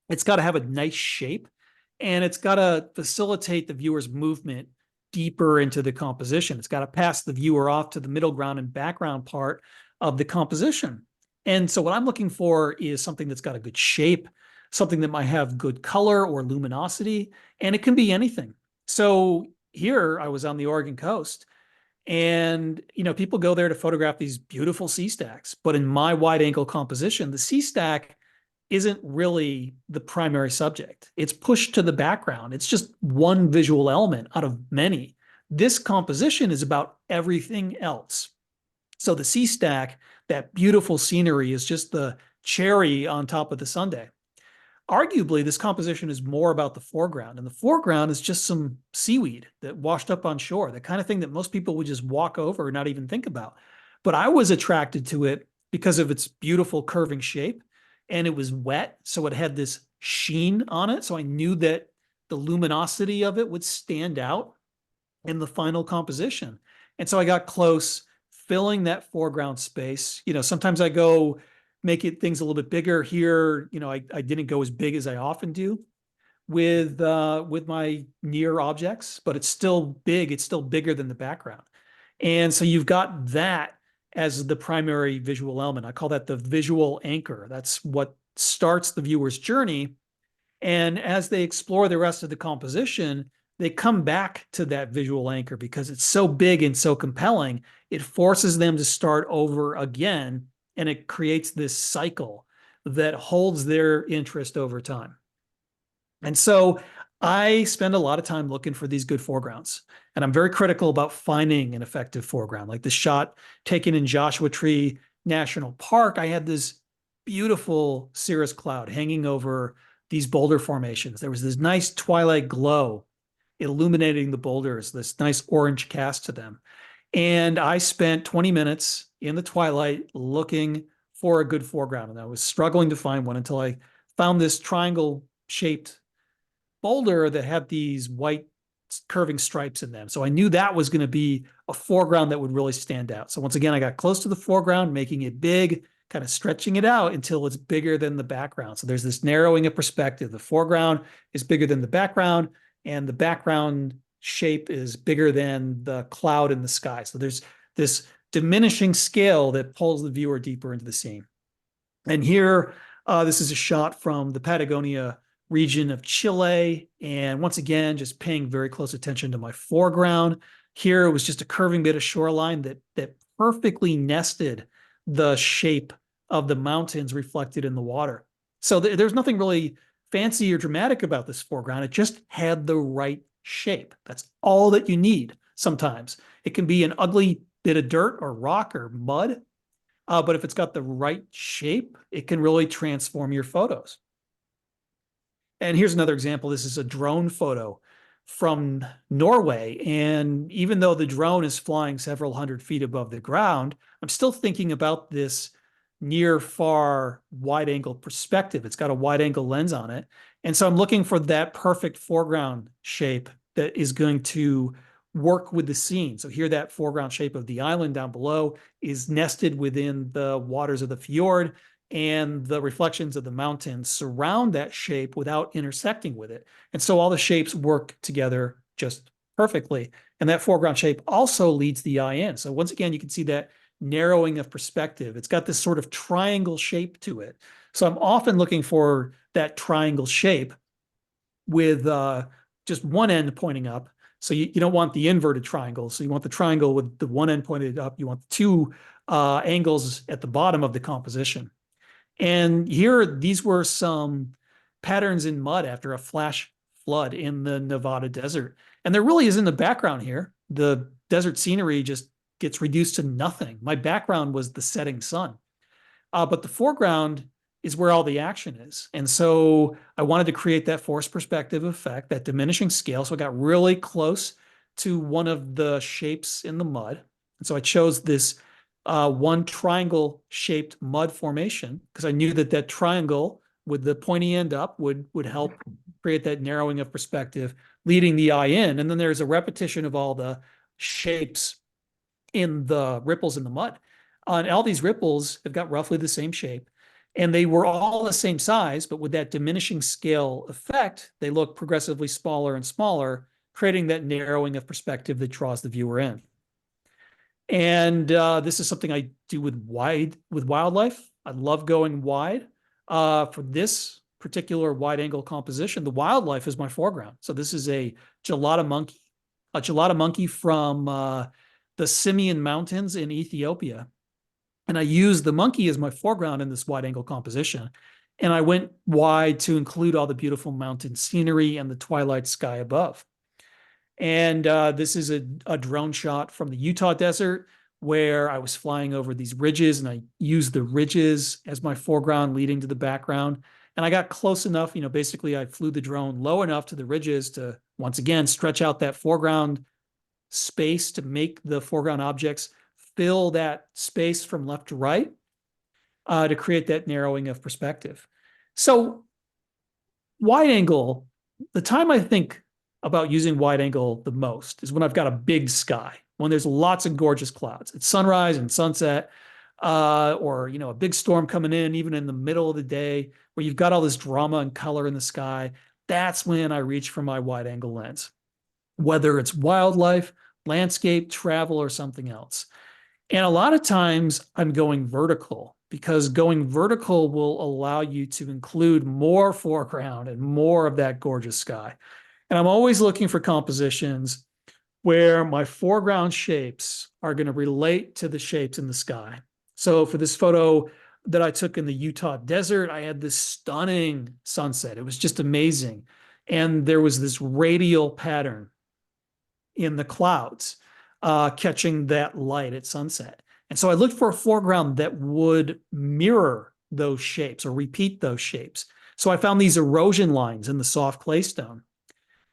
It's got to have a nice shape, and it's got to facilitate the viewer's movement deeper into the composition. It's got to pass the viewer off to the middle ground and background part of the composition. And so what I'm looking for is something that's got a good shape, something that might have good color or luminosity, and it can be anything. So here I was on the Oregon coast, and people go there to photograph these beautiful sea stacks, but in my wide angle composition, the sea stack isn't really the primary subject. It's pushed to the background. It's just one visual element out of many. This composition is about everything else. So the sea stack, that beautiful scenery, is just the cherry on top of the sundae. Arguably, this composition is more about the foreground, and the foreground is just some seaweed that washed up on shore, the kind of thing that most people would just walk over and not even think about. But I was attracted to it because of its beautiful curving shape, and it was wet, so it had this sheen on it. So I knew that the luminosity of it would stand out in the final composition. And so I got close, filling that foreground space. Sometimes I go make it things a little bit bigger. Here, I didn't go as big as I often do with my near objects, but it's still big. It's still bigger than the background. And so you've got that as the primary visual element. I call that the visual anchor. That's what starts the viewer's journey. And as they explore the rest of the composition, they come back to that visual anchor because it's so big and so compelling. It forces them to start over again, and it creates this cycle that holds their interest over time. And so I spend a lot of time looking for these good foregrounds, and I'm very critical about finding an effective foreground. Like the shot taken in Joshua Tree National Park, I had this beautiful cirrus cloud hanging over these boulder formations. There was this nice twilight glow illuminating the boulders, this nice orange cast to them. And I spent 20 minutes in the twilight looking for a good foreground. And I was struggling to find one until I found this triangle shaped boulder that had these white curving stripes in them. So I knew that was going to be a foreground that would really stand out. So once again, I got close to the foreground, making it big, kind of stretching it out until it's bigger than the background. So there's this narrowing of perspective. The foreground is bigger than the background, and the background shape is bigger than the cloud in the sky. So there's this diminishing scale that pulls the viewer deeper into the scene. And here, this is a shot from the Patagonia region of Chile. And once again, just paying very close attention to my foreground. Here, it was just a curving bit of shoreline that perfectly nested the shape of the mountains reflected in the water. So there's nothing really fancy or dramatic about this foreground. It just had the right shape. That's all that you need sometimes. It can be an ugly bit of dirt or rock or mud, but if it's got the right shape, it can really transform your photos. And here's another example. This is a drone photo from Norway. And even though the drone is flying several hundred feet above the ground, I'm still thinking about this near far wide angle perspective. It's got a wide angle lens on it. And so I'm looking for that perfect foreground shape that is going to work with the scene. So here, that foreground shape of the island down below is nested within the waters of the fjord, and the reflections of the mountains surround that shape without intersecting with it. And so all the shapes work together just perfectly. And that foreground shape also leads the eye in. So once again, you can see that narrowing of perspective. It's got this sort of triangle shape to it. So I'm often looking for that triangle shape with just one end pointing up. So you don't want the inverted triangle. So you want the triangle with the one end pointed up. You want the two angles at the bottom of the composition. And here, these were some patterns in mud after a flash flood in the Nevada desert. And there really isn't a background here. The desert scenery just gets reduced to nothing. My background was the setting sun. But the foreground is where all the action is. And so I wanted to create that forced perspective effect, that diminishing scale. So I got really close to one of the shapes in the mud. And so I chose this one triangle shaped mud formation because I knew that that triangle with the pointy end up would help create that narrowing of perspective, leading the eye in. And then there's a repetition of all the shapes in the ripples in the mud. And all these ripples have got roughly the same shape, and they were all the same size, but with that diminishing scale effect, they look progressively smaller and smaller, creating that narrowing of perspective that draws the viewer in. And this is something I do with wildlife. I love going wide. For this particular wide angle composition, the wildlife is my foreground. So this is a gelada monkey from the Simeon Mountains in Ethiopia. And I use the monkey as my foreground in this wide angle composition. And I went wide to include all the beautiful mountain scenery and the twilight sky above. And this is a drone shot from the Utah desert where I was flying over these ridges and I used the ridges as my foreground leading to the background. And I got close enough, basically I flew the drone low enough to the ridges to once again stretch out that foreground space to make the foreground objects fill that space from left to right to create that narrowing of perspective. So wide angle, the time I think about using wide angle the most is when I've got a big sky, when there's lots of gorgeous clouds. It's sunrise and sunset, or a big storm coming in, even in the middle of the day, where you've got all this drama and color in the sky. That's when I reach for my wide angle lens, whether it's wildlife, landscape, travel, or something else. And a lot of times I'm going vertical because going vertical will allow you to include more foreground and more of that gorgeous sky. And I'm always looking for compositions where my foreground shapes are going to relate to the shapes in the sky. So for this photo that I took in the Utah desert, I had this stunning sunset. It was just amazing. And there was this radial pattern in the clouds catching that light at sunset. And so I looked for a foreground that would mirror those shapes or repeat those shapes. So I found these erosion lines in the soft claystone.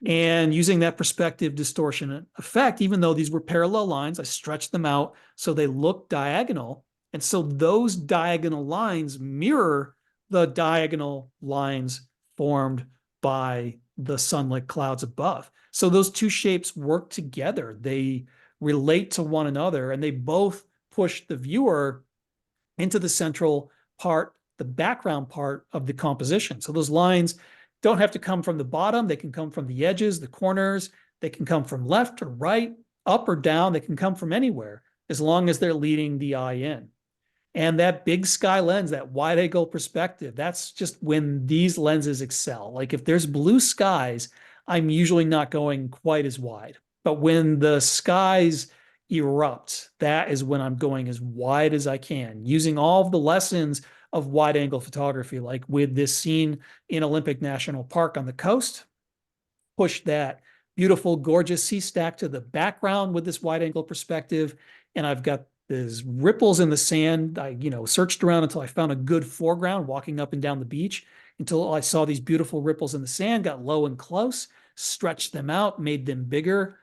And using that perspective distortion effect, even though these were parallel lines, I stretched them out so they look diagonal. And so those diagonal lines mirror the diagonal lines formed by the sunlit clouds above. So those two shapes work together. They relate to one another, and they both push the viewer into the central part, the background part of the composition. So those lines don't have to come from the bottom. They can come from the edges, the corners. They can come from left or right, up or down. They can come from anywhere as long as they're leading the eye in. And that big sky lens, that wide angle perspective, that's just when these lenses excel. Like if there's blue skies, I'm usually not going quite as wide. But when the skies erupt, that is when I'm going as wide as I can, using all of the lessons of wide angle photography, like with this scene in Olympic National Park on the coast. Push that beautiful, gorgeous sea stack to the background with this wide angle perspective. And I've got these ripples in the sand. I, searched around until I found a good foreground walking up and down the beach until I saw these beautiful ripples in the sand, got low and close, stretched them out, made them bigger.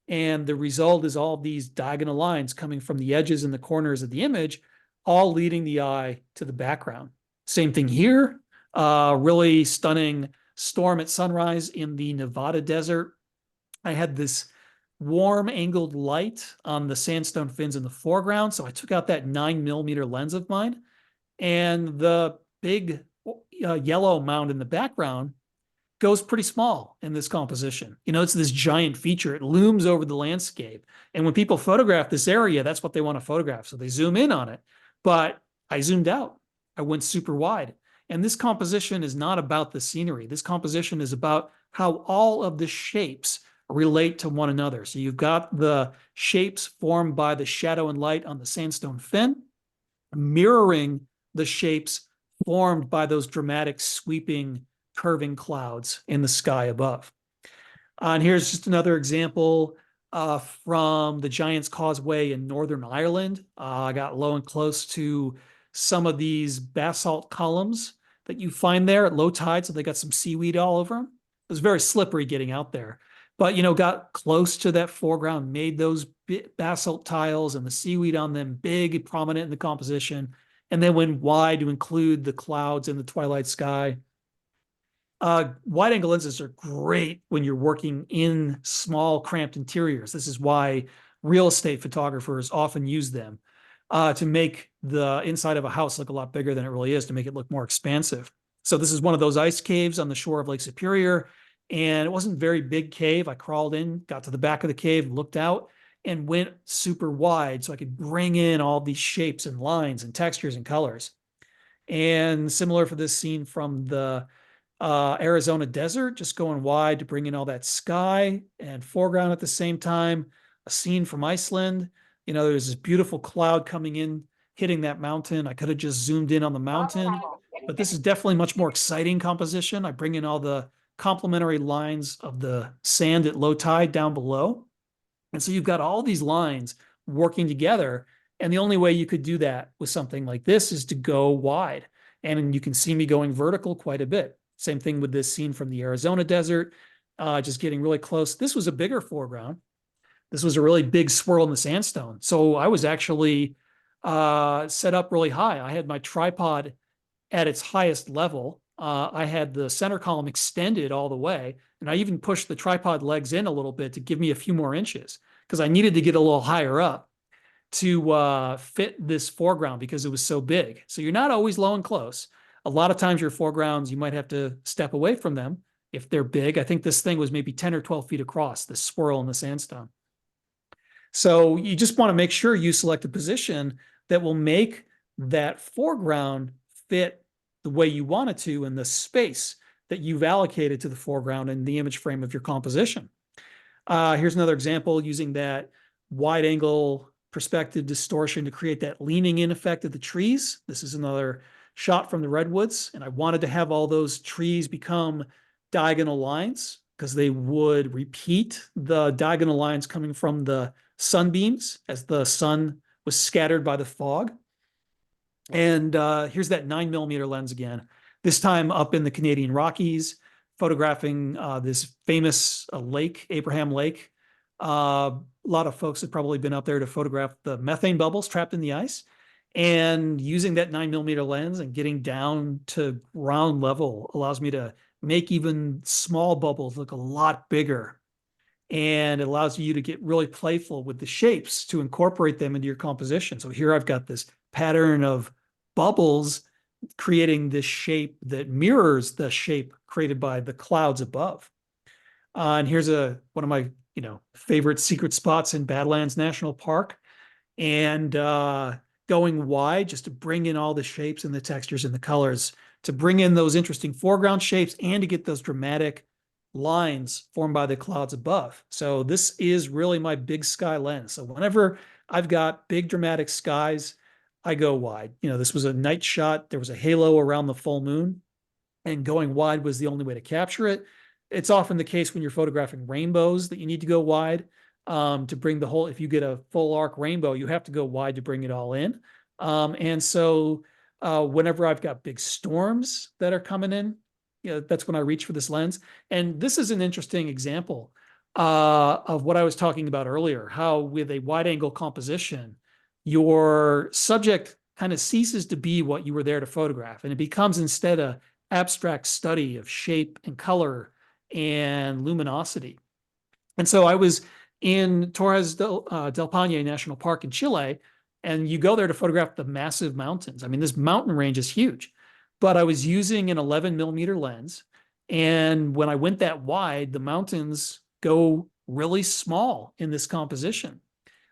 And the result is all these diagonal lines coming from the edges and the corners of the image, all leading the eye to the background. Same thing here. Really stunning storm at sunrise in the Nevada desert. I had this warm angled light on the sandstone fins in the foreground. So I took out that 9mm lens of mine, and the big yellow mound in the background goes pretty small in this composition. It's this giant feature. It looms over the landscape. And when people photograph this area, that's what they want to photograph. So they zoom in on it. But I zoomed out. I went super wide. And this composition is not about the scenery. This composition is about how all of the shapes relate to one another. So you've got the shapes formed by the shadow and light on the sandstone fin, mirroring the shapes formed by those dramatic sweeping curving clouds in the sky above. And here's just another example from the Giant's Causeway in Northern Ireland. I got low and close to some of these basalt columns that you find there at low tide. So they got some seaweed all over them. It was very slippery getting out there. But, got close to that foreground, made those basalt tiles and the seaweed on them big, prominent in the composition, and then went wide to include the clouds in the twilight sky. Wide angle lenses are great when you're working in small, cramped interiors. This is why real estate photographers often use them to make the inside of a house look a lot bigger than it really is, to make it look more expansive. So this is one of those ice caves on the shore of Lake Superior. And it wasn't a very big cave. I crawled in, got to the back of the cave, looked out, and went super wide so I could bring in all these shapes and lines and textures and colors. And similar for this scene from the Arizona desert, just going wide to bring in all that sky and foreground at the same time. A scene from Iceland. There's this beautiful cloud coming in, hitting that mountain. I could have just zoomed in on the mountain but this is definitely much more exciting composition. I bring in all the complementary lines of the sand at low tide down below. And so you've got all these lines working together. And the only way you could do that with something like this is to go wide. And you can see me going vertical quite a bit. Same thing with this scene from the Arizona desert, just getting really close. This was a bigger foreground. This was a really big swirl in the sandstone. So I was actually set up really high. I had my tripod at its highest level. I had the center column extended all the way, and I even pushed the tripod legs in a little bit to give me a few more inches because I needed to get a little higher up to fit this foreground because it was so big. So you're not always low and close. A lot of times your foregrounds, you might have to step away from them if they're big. I think this thing was maybe 10 or 12 feet across, this swirl in the sandstone. So you just want to make sure you select a position that will make that foreground fit the way you want it to in the space that you've allocated to the foreground in the image frame of your composition. Here's another example using that wide angle perspective distortion to create that leaning in effect of the trees. This is another shot from the redwoods, and I wanted to have all those trees become diagonal lines because they would repeat the diagonal lines coming from the sunbeams as the sun was scattered by the fog. And here's that 9mm lens again, this time up in the Canadian Rockies, photographing this famous lake, Abraham Lake. A lot of folks have probably been up there to photograph the methane bubbles trapped in the ice. And using that 9mm lens and getting down to ground level allows me to make even small bubbles look a lot bigger. And it allows you to get really playful with the shapes to incorporate them into your composition. So here I've got this pattern of bubbles creating this shape that mirrors the shape created by the clouds above. And here's one of my favorite secret spots in Badlands National Park. And going wide just to bring in all the shapes and the textures and the colors, to bring in those interesting foreground shapes and to get those dramatic lines formed by the clouds above. So this is really my big sky lens. So whenever I've got big dramatic skies, I go wide. This was a night shot. There was a halo around the full moon, and going wide was the only way to capture it. It's often the case when you're photographing rainbows that you need to go wide to bring the whole, if you get a full arc rainbow, you have to go wide to bring it all in. And so whenever I've got big storms that are coming in, that's when I reach for this lens. And this is an interesting example of what I was talking about earlier, how with a wide angle composition, your subject kind of ceases to be what you were there to photograph. And it becomes instead an abstract study of shape and color and luminosity. And so I was in Torres del Paine National Park in Chile, and you go there to photograph the massive mountains. I mean, this mountain range is huge, but I was using an 11mm lens. And when I went that wide, the mountains go really small in this composition.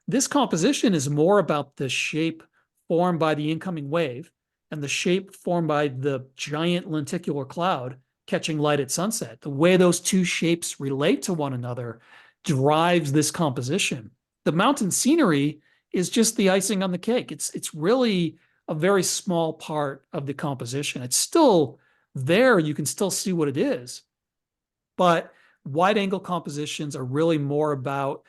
This composition is more about the shape formed by the incoming wave and the shape formed by the giant lenticular cloud catching light at sunset. The way those two shapes relate to one another drives this composition. The mountain scenery is just the icing on the cake. It's really a very small part of the composition. It's still there. You can still see what it is. But wide angle compositions are really more about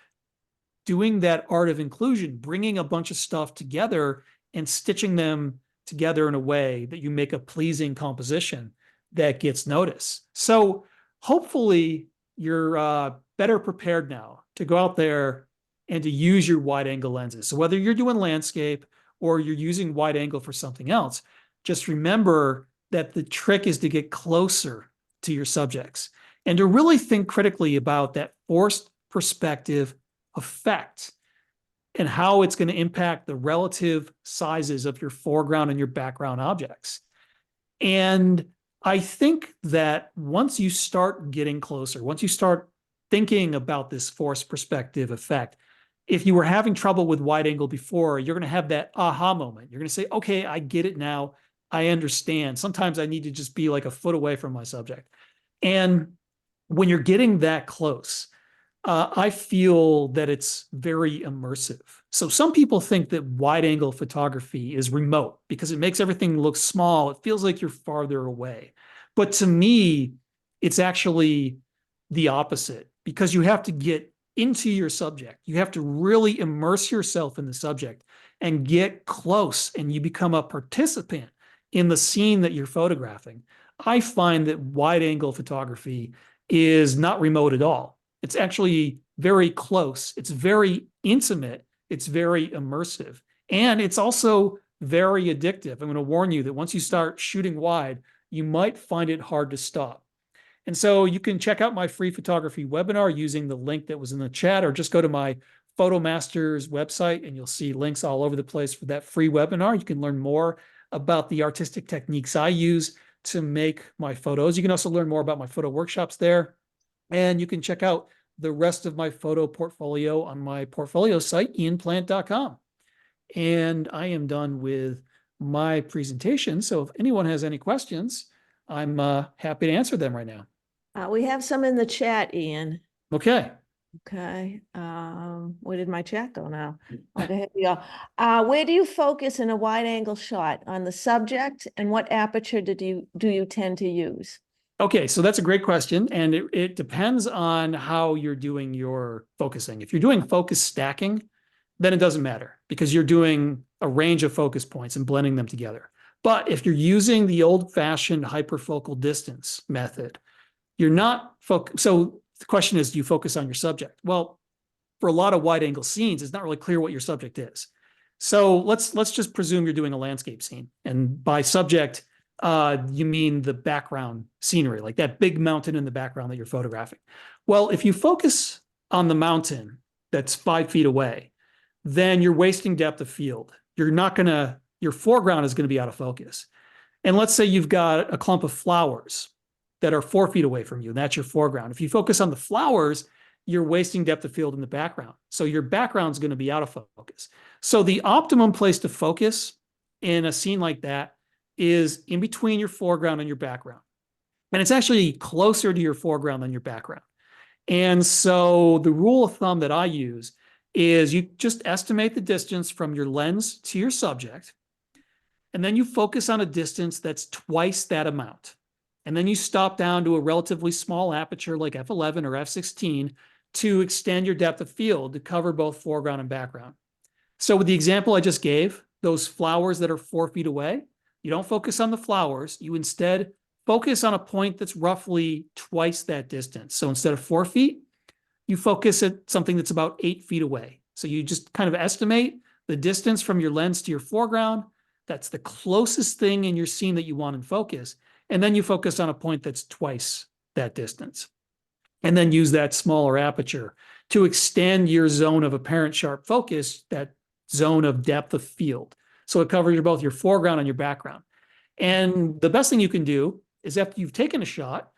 doing that art of inclusion, bringing a bunch of stuff together and stitching them together in a way that you make a pleasing composition that gets noticed. So hopefully you're better prepared now to go out there and to use your wide angle lenses. So whether you're doing landscape or you're using wide angle for something else, just remember that the trick is to get closer to your subjects and to really think critically about that forced perspective effect and how it's going to impact the relative sizes of your foreground and your background objects. And I think that once you start getting closer, once you start thinking about this forced perspective effect, if you were having trouble with wide angle before, you're going to have that aha moment. You're going to say, okay, I get it now. I understand. Sometimes I need to just be like a foot away from my subject. And when you're getting that close, I feel that it's very immersive. So some people think that wide angle photography is remote because it makes everything look small. It feels like you're farther away. But to me, it's actually the opposite because you have to get into your subject. You have to really immerse yourself in the subject and get close, and you become a participant in the scene that you're photographing. I find that wide angle photography is not remote at all. It's actually very close. It's very intimate. It's very immersive. And it's also very addictive. I'm going to warn you that once you start shooting wide, you might find it hard to stop. And so you can check out my free photography webinar using the link that was in the chat, or just go to my PhotoMasters website and you'll see links all over the place for that free webinar. You can learn more about the artistic techniques I use to make my photos. You can also learn more about my photo workshops there. And you can check out the rest of my photo portfolio on my portfolio site, ianplante.com. And I am done with my presentation. So if anyone has any questions, I'm happy to answer them right now. We have some in the chat, Ian. Okay. Okay. Where did my chat go now? Okay, here we go. Where do you focus in a wide angle shot? On the subject, and what aperture do you tend to use? Okay, so that's a great question. And it depends on how you're doing your focusing. If you're doing focus stacking, then it doesn't matter because you're doing a range of focus points and blending them together. But if you're using the old-fashioned hyperfocal distance method, you're not focused. So the question is, do you focus on your subject? Well, for a lot of wide angle scenes, it's not really clear what your subject is. So let's just presume you're doing a landscape scene. And by subject, you mean the background scenery, like that big mountain in the background that you're photographing. Well, if you focus on the mountain that's 5 feet away, then you're wasting depth of field. Your foreground is going to be out of focus. And let's say you've got a clump of flowers that are 4 feet away from you, and that's your foreground. If you focus on the flowers, you're wasting depth of field in the background. So your background is going to be out of focus. So the optimum place to focus in a scene like that is in between your foreground and your background. And it's actually closer to your foreground than your background. And so the rule of thumb that I use is you just estimate the distance from your lens to your subject, and then you focus on a distance that's twice that amount. And then you stop down to a relatively small aperture like f11 or f16 to extend your depth of field to cover both foreground and background. So with the example I just gave, those flowers that are 4 feet away, you don't focus on the flowers. You instead focus on a point that's roughly twice that distance. So instead of 4 feet, you focus at something that's about 8 feet away. So you just kind of estimate the distance from your lens to your foreground. That's the closest thing in your scene that you want in focus. And then you focus on a point that's twice that distance. And then use that smaller aperture to extend your zone of apparent sharp focus, that zone of depth of field. So it covers both your foreground and your background. And the best thing you can do is, after you've taken a shot,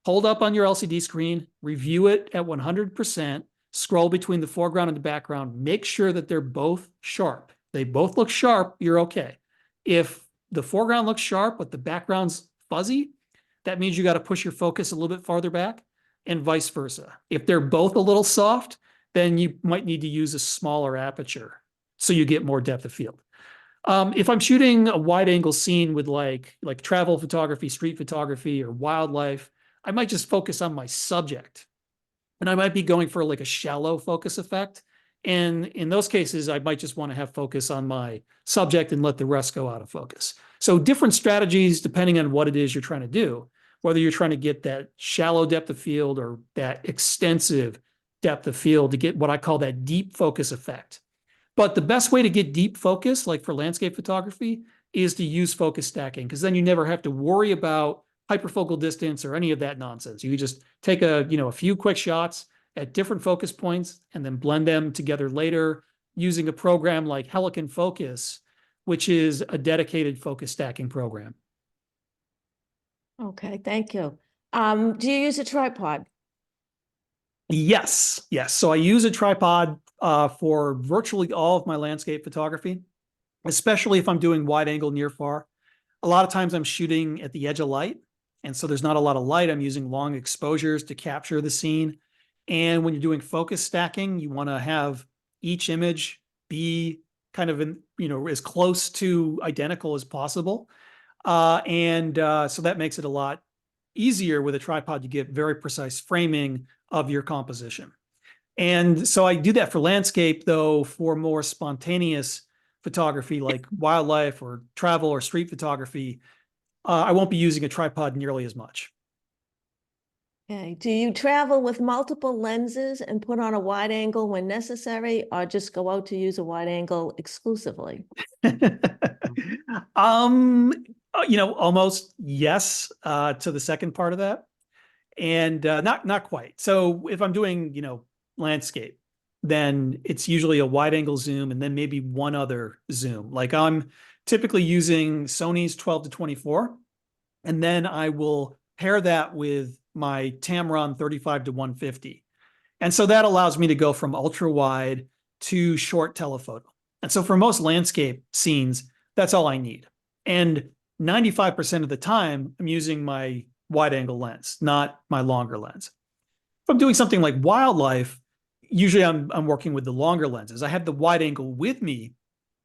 hold up on your LCD screen, review it at 100%, scroll between the foreground and the background, make sure that they're both sharp. They both look sharp, you're okay. If the foreground looks sharp, but the background's fuzzy, that means you got to push your focus a little bit farther back, and vice versa. If they're both a little soft, then you might need to use a smaller aperture so you get more depth of field. If I'm shooting a wide angle scene with like travel photography, street photography, or wildlife, I might just focus on my subject. And I might be going for like a shallow focus effect. And in those cases, I might just want to have focus on my subject and let the rest go out of focus. So different strategies depending on what it is you're trying to do, whether you're trying to get that shallow depth of field or that extensive depth of field to get what I call that deep focus effect. But the best way to get deep focus, like for landscape photography, is to use focus stacking, because then you never have to worry about hyperfocal distance or any of that nonsense. You just take a few quick shots at different focus points and then blend them together later using a program like Helicon Focus, which is a dedicated focus stacking program. Okay, thank you. Do you use a tripod? Yes. So I use a tripod for virtually all of my landscape photography, especially if I'm doing wide angle near far. A lot of times I'm shooting at the edge of light, and so there's not a lot of light. I'm using long exposures to capture the scene. And when you're doing focus stacking, you want to have each image be kind of as close to identical as possible. So that makes it a lot easier with a tripod. You get very precise framing of your composition. And so I do that for landscape, though. For more spontaneous photography like wildlife or travel or street photography, I won't be using a tripod nearly as much. Okay. Do you travel with multiple lenses and put on a wide angle when necessary, or just go out to use a wide angle exclusively? Almost yes, to the second part of that. And not quite. So if I'm doing, landscape, then it's usually a wide angle zoom and then maybe one other zoom. Like I'm typically using Sony's 12-24, and then I will pair that with my Tamron 35-150. And so that allows me to go from ultra wide to short telephoto. And so for most landscape scenes, that's all I need. And 95% of the time, I'm using my wide angle lens, not my longer lens. If I'm doing something like wildlife, usually I'm working with the longer lenses. I have the wide angle with me.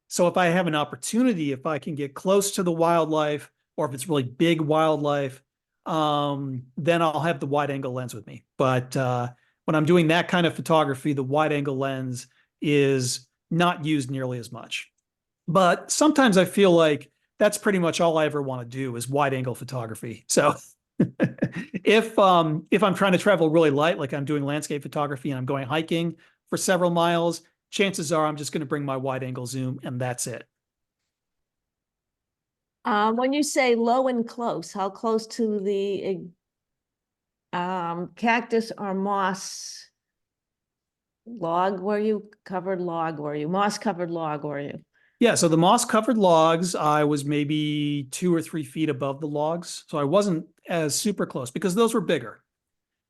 So if I have an opportunity, if I can get close to the wildlife, or if it's really big wildlife, then I'll have the wide angle lens with me. But when I'm doing that kind of photography, the wide angle lens is not used nearly as much. But sometimes I feel like that's pretty much all I ever want to do is wide angle photography. So if I'm trying to travel really light, like I'm doing landscape photography and I'm going hiking for several miles, chances are I'm just going to bring my wide angle zoom and that's it. When you say low and close, how close to the cactus or moss log were you? Covered log were you? Moss covered log were you? Yeah, so the moss covered logs, I was maybe 2 or 3 feet above the logs. So I wasn't as super close because those were bigger.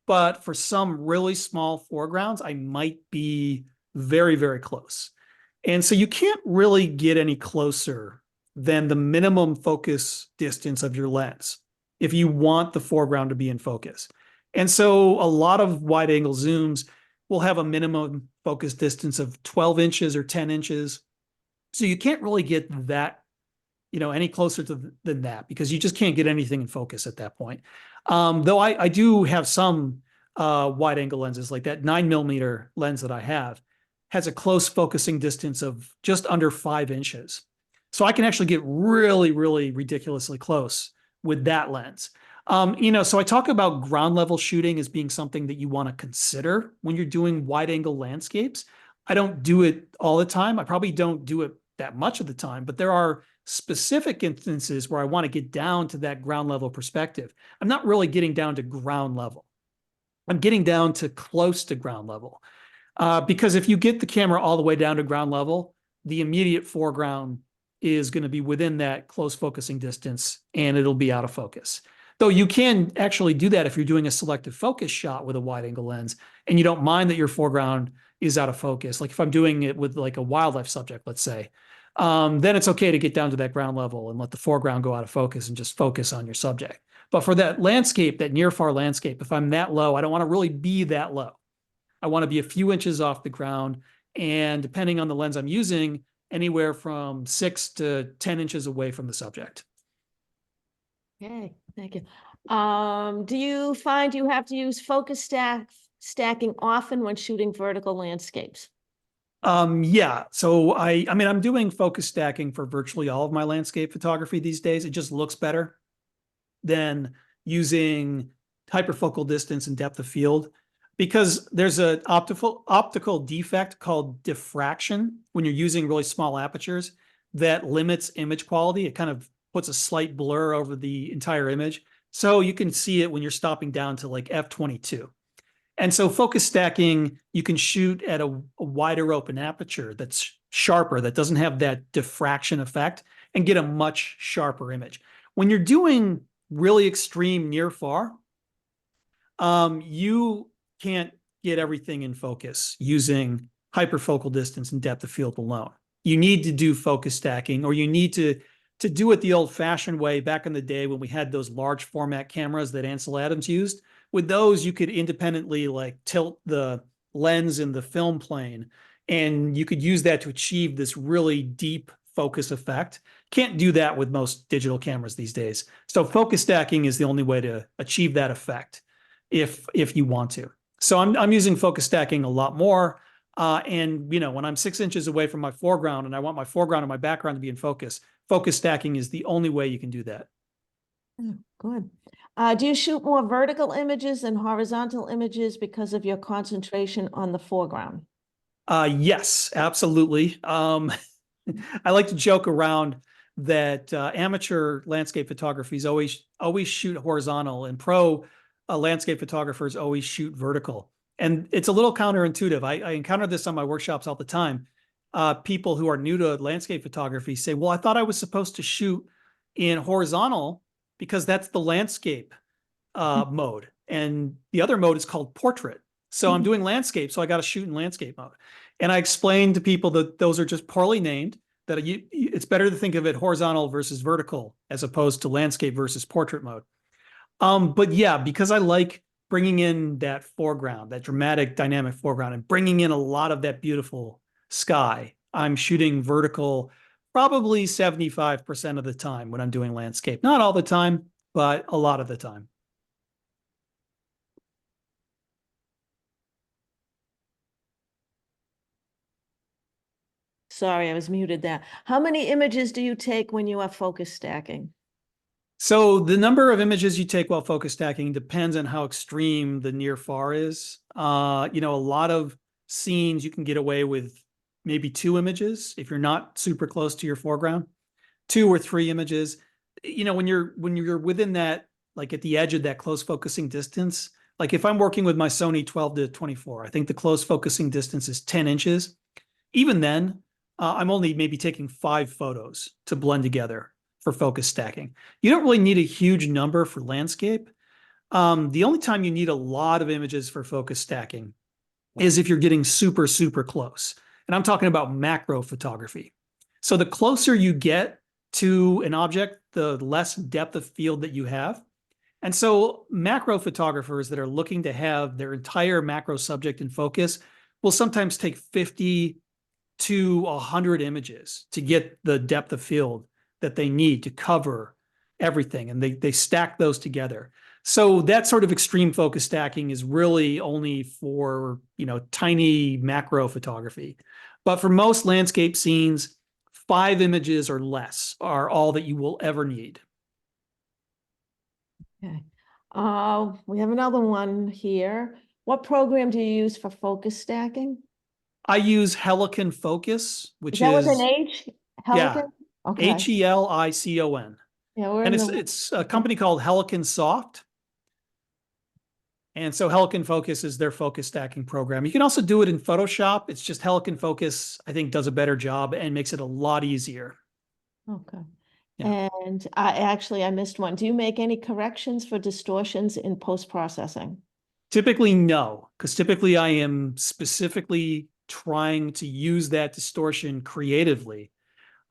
But for some really small foregrounds, I might be very, very close. And so you can't really get any closer than the minimum focus distance of your lens if you want the foreground to be in focus. And so a lot of wide angle zooms will have a minimum focus distance of 12 inches or 10 inches. So you can't really get that, any closer than that because you just can't get anything in focus at that point. Though I do have some wide angle lenses, like that 9mm lens that I have has a close focusing distance of just under 5 inches. So I can actually get really, really ridiculously close with that lens. So I talk about ground level shooting as being something that you want to consider when you're doing wide angle landscapes. I don't do it all the time. I probably don't do it that much of the time, but there are specific instances where I want to get down to that ground level perspective. I'm not really getting down to ground level. I'm getting down to close to ground level. Because if you get the camera all the way down to ground level, the immediate foreground is going to be within that close focusing distance and it'll be out of focus. Though you can actually do that if you're doing a selective focus shot with a wide angle lens and you don't mind that your foreground is out of focus. Like if I'm doing it with like a wildlife subject, let's say, then it's okay to get down to that ground level and let the foreground go out of focus and just focus on your subject. But for that landscape, that near far landscape, if I'm that low, I don't want to really be that low. I want to be a few inches off the ground. And depending on the lens I'm using, anywhere from 6 to 10 inches away from the subject. Okay, thank you. Do you find you have to use focus stacking often when shooting vertical landscapes? Yeah. So I'm doing focus stacking for virtually all of my landscape photography these days. It just looks better than using hyperfocal distance and depth of field because there's an optical defect called diffraction when you're using really small apertures that limits image quality. It kind of puts a slight blur over the entire image. So you can see it when you're stopping down to like f/22. And so focus stacking, you can shoot at a wider open aperture that's sharper, that doesn't have that diffraction effect and get a much sharper image. When you're doing really extreme near far, you can't get everything in focus using hyperfocal distance and depth of field alone. You need to do focus stacking, or you need to do it the old-fashioned way back in the day when we had those large format cameras that Ansel Adams used, with those, you could independently like tilt the lens in the film plane, and you could use that to achieve this really deep focus effect. Can't do that with most digital cameras these days. So focus stacking is the only way to achieve that effect if you want to. So I'm using focus stacking a lot more. And when I'm 6 inches away from my foreground and I want my foreground and my background to be in focus, focus stacking is the only way you can do that. Good. Do you shoot more vertical images than horizontal images because of your concentration on the foreground? Yes, absolutely. I like to joke around that amateur landscape photography always shoot horizontal, and pro landscape photographers always shoot vertical. And it's a little counterintuitive. I encounter this on my workshops all the time. People who are new to landscape photography say, well, I thought I was supposed to shoot in horizontal because that's the landscape mode. And the other mode is called portrait. So I'm doing landscape, so I got to shoot in landscape mode. And I explain to people that those are just poorly named, that it's better to think of it horizontal versus vertical as opposed to landscape versus portrait mode. But yeah, because I like bringing in that foreground, that dramatic dynamic foreground, and bringing in a lot of that beautiful sky, I'm shooting vertical probably 75% of the time when I'm doing landscape. Not all the time, but a lot of the time. Sorry, I was muted there. How many images do you take when you are focus stacking? So the number of images you take while focus stacking depends on how extreme the near far is. A lot of scenes you can get away with maybe 2 images if you're not super close to your foreground, 2 or 3 images. When you're within that, like at the edge of that close focusing distance, like if I'm working with my Sony 12 to 24, I think the close focusing distance is 10 inches. Even then, I'm only maybe taking 5 photos to blend together for focus stacking. You don't really need a huge number for landscape. The only time you need a lot of images for focus stacking is if you're getting super, super close. And I'm talking about macro photography. So the closer you get to an object, the less depth of field that you have. And so macro photographers that are looking to have their entire macro subject in focus will sometimes take 50 to 100 images to get the depth of field that they need to cover everything. And they stack those together. So that sort of extreme focus stacking is really only for, tiny macro photography. But for most landscape scenes, 5 images or less are all that you will ever need. Okay. We have another one here. What program do you use for focus stacking? I use Helicon Focus, which Is that with is, an H? yeah, Helicon? Okay. Helicon. Yeah, we're And in the. it's a company called Helicon Soft. And so Helicon Focus is their focus stacking program. You can also do it in Photoshop. It's just Helicon Focus, I think, does a better job and makes it a lot easier. Okay. Yeah. And I missed one. Do you make any corrections for distortions in post-processing? Typically, no, because typically I am specifically trying to use that distortion creatively.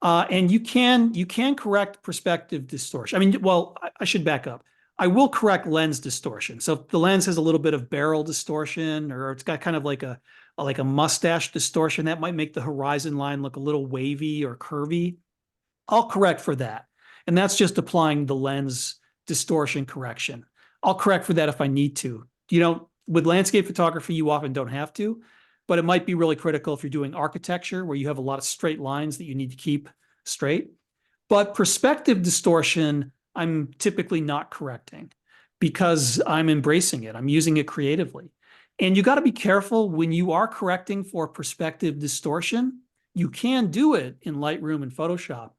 And you can correct perspective distortion. I mean, well, I should back up. I will correct lens distortion. So if the lens has a little bit of barrel distortion, or it's got kind of like a mustache distortion, that might make the horizon line look a little wavy or curvy, I'll correct for that. And that's just applying the lens distortion correction. I'll correct for that if I need to. With landscape photography, you often don't have to, but it might be really critical if you're doing architecture where you have a lot of straight lines that you need to keep straight. But perspective distortion, I'm typically not correcting because I'm embracing it. I'm using it creatively. And you got to be careful when you are correcting for perspective distortion. You can do it in Lightroom and Photoshop,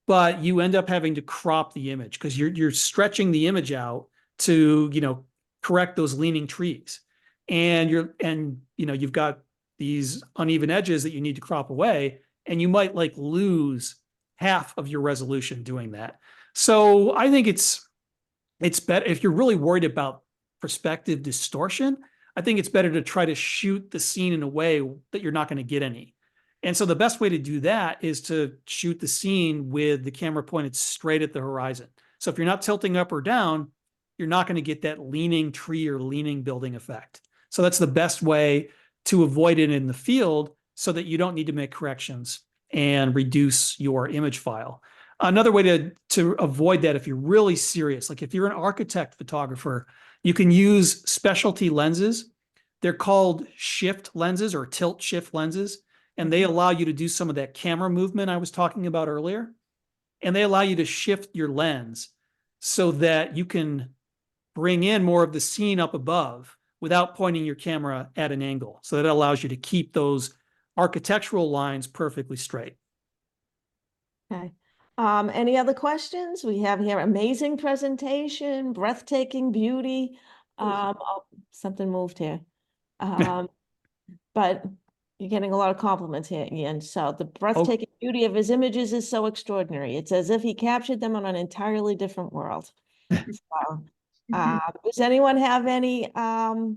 but you end up having to crop the image because you're stretching the image out to, correct those leaning trees. And you've got these uneven edges that you need to crop away, and you might lose half of your resolution doing that. So I think it's better if you're really worried about perspective distortion. I think it's better to try to shoot the scene in a way that you're not going to get any. And so the best way to do that is to shoot the scene with the camera pointed straight at the horizon. So if you're not tilting up or down, you're not going to get that leaning tree or leaning building effect. So that's the best way to avoid it in the field so that you don't need to make corrections and reduce your image file. Another way to avoid that, if you're really serious, like if you're an architect photographer, you can use specialty lenses. They're called shift lenses or tilt shift lenses, and they allow you to do some of that camera movement I was talking about earlier. And they allow you to shift your lens so that you can bring in more of the scene up above without pointing your camera at an angle. So that allows you to keep those architectural lines perfectly straight. Okay. Any other questions? We have here amazing presentation, breathtaking beauty. Oh, something moved here. But you're getting a lot of compliments here, Ian. So the breathtaking beauty of his images is so extraordinary. It's as if he captured them on an entirely different world. So, does anyone have any other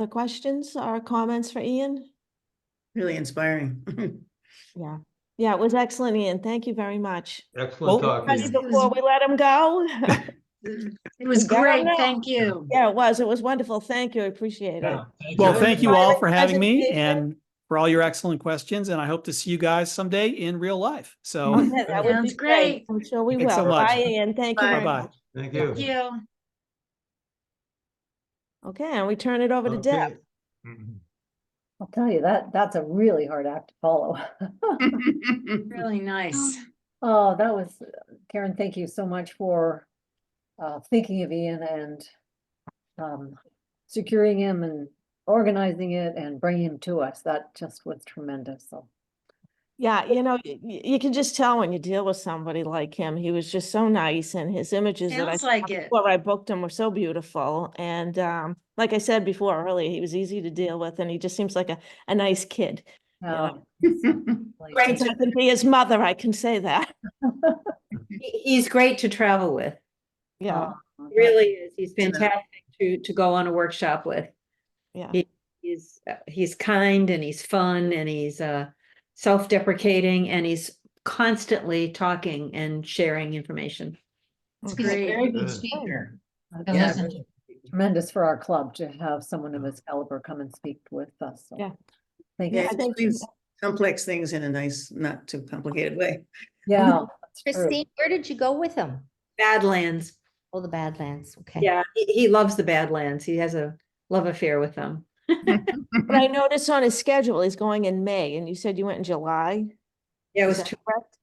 questions or comments for Ian? Really inspiring. Yeah. Yeah, it was excellent, Ian. Thank you very much. Excellent Well, talking to you. Before we let him go. It was Yeah, great. no. Thank you. Yeah, it was. It was wonderful. Thank you. I appreciate it. Yeah, Well, you. thank you all for Private having me presentation. and for all your excellent questions. And I hope to see you guys someday in real life. So Okay, that would be Sounds great. I'm sure we Thanks so will. much. Bye, Ian. Thank you very bye-bye. much. Thank Thank you. you. Okay, and we turn it over to Deb. Okay. Mhm. I'll tell you that's a really hard act to follow. Really nice. Oh, that was, Karen, thank you so much for thinking of Ian and securing him and organizing it and bringing him to us. That just was tremendous. So Yeah, you can just tell when you deal with somebody like him. He was just so nice, and his images that Sounds saw like it. before I booked him were so beautiful. And like I said before earlier, he was easy to deal with, and he just seems like a nice kid. like, Since I can be his mother, I can say that. He's great to travel with. Yeah, He really is. He's fantastic to go on a workshop with. yeah. He's kind and he's fun and he's self-deprecating and he's constantly talking and sharing information. It's Okay. great. Very good Good. speaker. Yeah, Yeah, listen to. tremendous for our club to have someone of his caliber come and speak with us. So, Yeah. thank Yeah, you. I it think- explains complex things in a nice, not too complicated way. Yeah, that's true. Christine, where did you go with him? Badlands. Oh, the Badlands, okay. Yeah, he loves the Badlands. He has a love affair with them. But I noticed on his schedule, he's going in May, and you said you went in July. Yeah, it Is was that correct?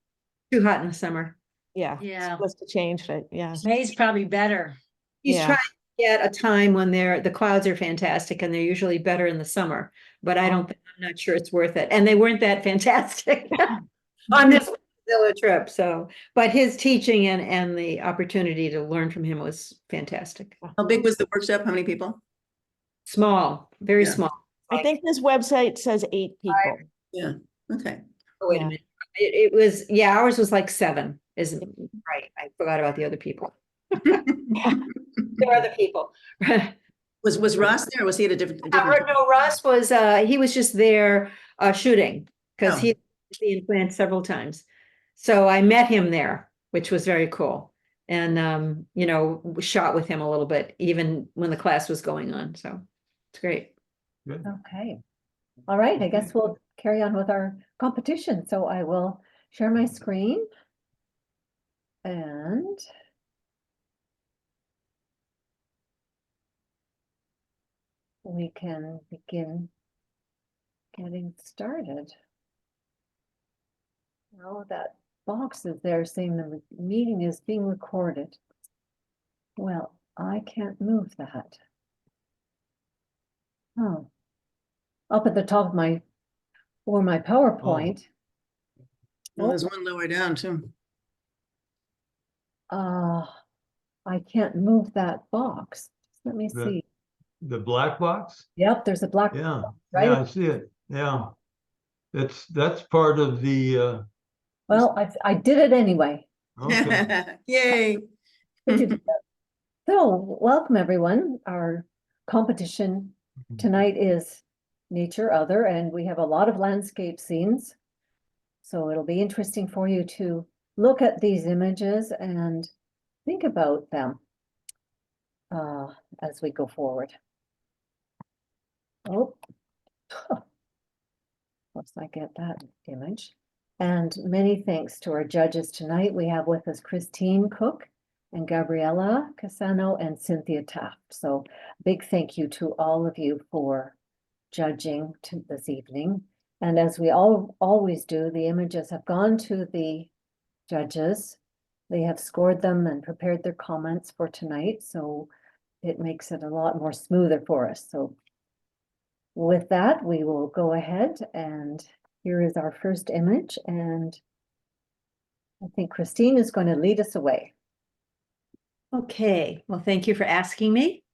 too hot in the summer. Yeah. Yeah. Supposed to change it, yeah. May's probably better. He's Yeah. trying to get a time when the clouds are fantastic and they're usually better in the summer, but I'm not sure it's worth it. And they weren't that fantastic on this Zilla trip. So, but his teaching and the opportunity to learn from him was fantastic. How big was the workshop? How many people? Small, very Yeah. small. I think this website says 8 people. Yeah, okay. Oh, wait Yeah. a minute. It was, yeah, ours was like 7, isn't right? I forgot about the other people. There are other people. Was Ross there or was he at a different? No, Ross was, he was just there shooting because Oh. he's been planned several times. So I met him there, which was very cool. And, shot with him a little bit, even when the class was going on. So it's great. Good. Okay. All right, I guess we'll carry on with our competition. So I will share my screen. And we can begin getting started. Now that box is there saying the meeting is being recorded. Well, I can't move that. Oh. Up at the top of my PowerPoint. Well, there's one lower down too. I can't move that box. Let me The- see. The black box? Yep, there's a black. Yeah, Right. yeah, I see it. Yeah. That's part of the, Well, I did it anyway. okay. Yay. So, welcome everyone. Our competition tonight is Nature Other, and we have a lot of landscape scenes. So it'll be interesting for you to look at these images and think about them. as we go forward. Oh. Once I get that image. And many thanks to our judges tonight. We have with us Christine Cook and Gabriella Casano and Cynthia Taft. So big thank you to all of you for judging this evening. And as we always do, the images have gone to the judges. They have scored them and prepared their comments for tonight. So it makes it a lot more smoother for us. So with that, we will go ahead, and here is our first image, and I think Christine is going to lead us away. Okay, well, thank you for asking me.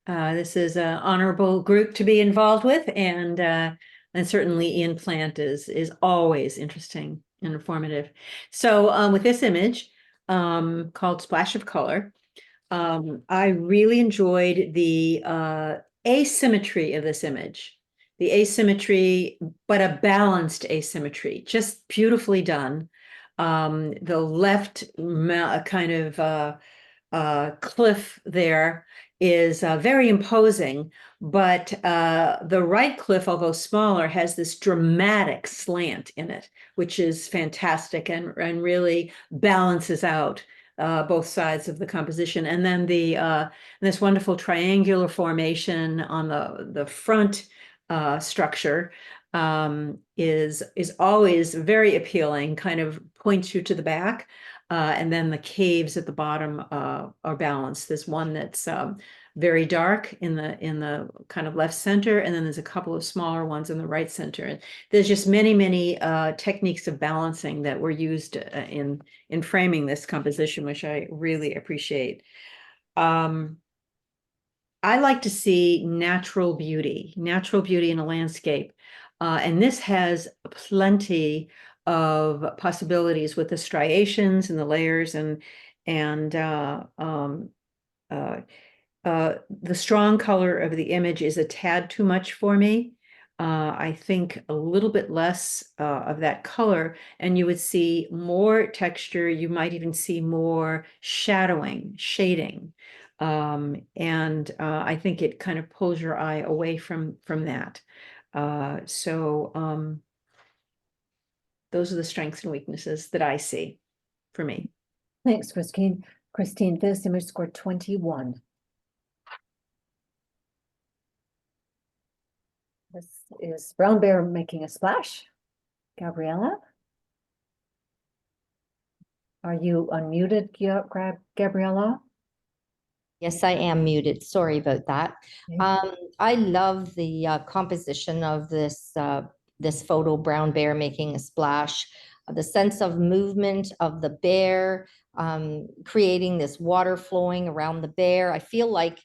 This is an honorable group to be involved with, and certainly Ian Plante is always interesting and informative. So with this image called Splash of Color, I really enjoyed the asymmetry of this image. The asymmetry, but a balanced asymmetry, just beautifully done. The left kind of cliff there is very imposing, but the right cliff, although smaller, has this dramatic slant in it, which is fantastic and really balances out both sides of the composition. And then this wonderful triangular formation on the front structure is always very appealing, kind of points you to the back. And then the caves at the bottom are balanced. There's one that's very dark in the kind of left center, and then there's a couple of smaller ones in the right center. And there's just many techniques of balancing that were used in framing this composition, which I really appreciate. I like to see natural beauty in a landscape, and this has plenty of possibilities with the striations and the layers and the strong color of the image is a tad too much for me. I think a little bit less of that color, and you would see more texture. You might even see more shading. I think it kind of pulls your eye away from that. Those are the strengths and weaknesses that I see for me. Thanks, Christine. Christine, this image scored 21. This is Brown Bear making a splash. Gabriella? Are you unmuted, Gabriella? Yes, I am muted. Sorry about that. Okay. I love the composition of this this photo, Brown Bear making a splash. The sense of movement of the bear, creating this water flowing around the bear. I feel like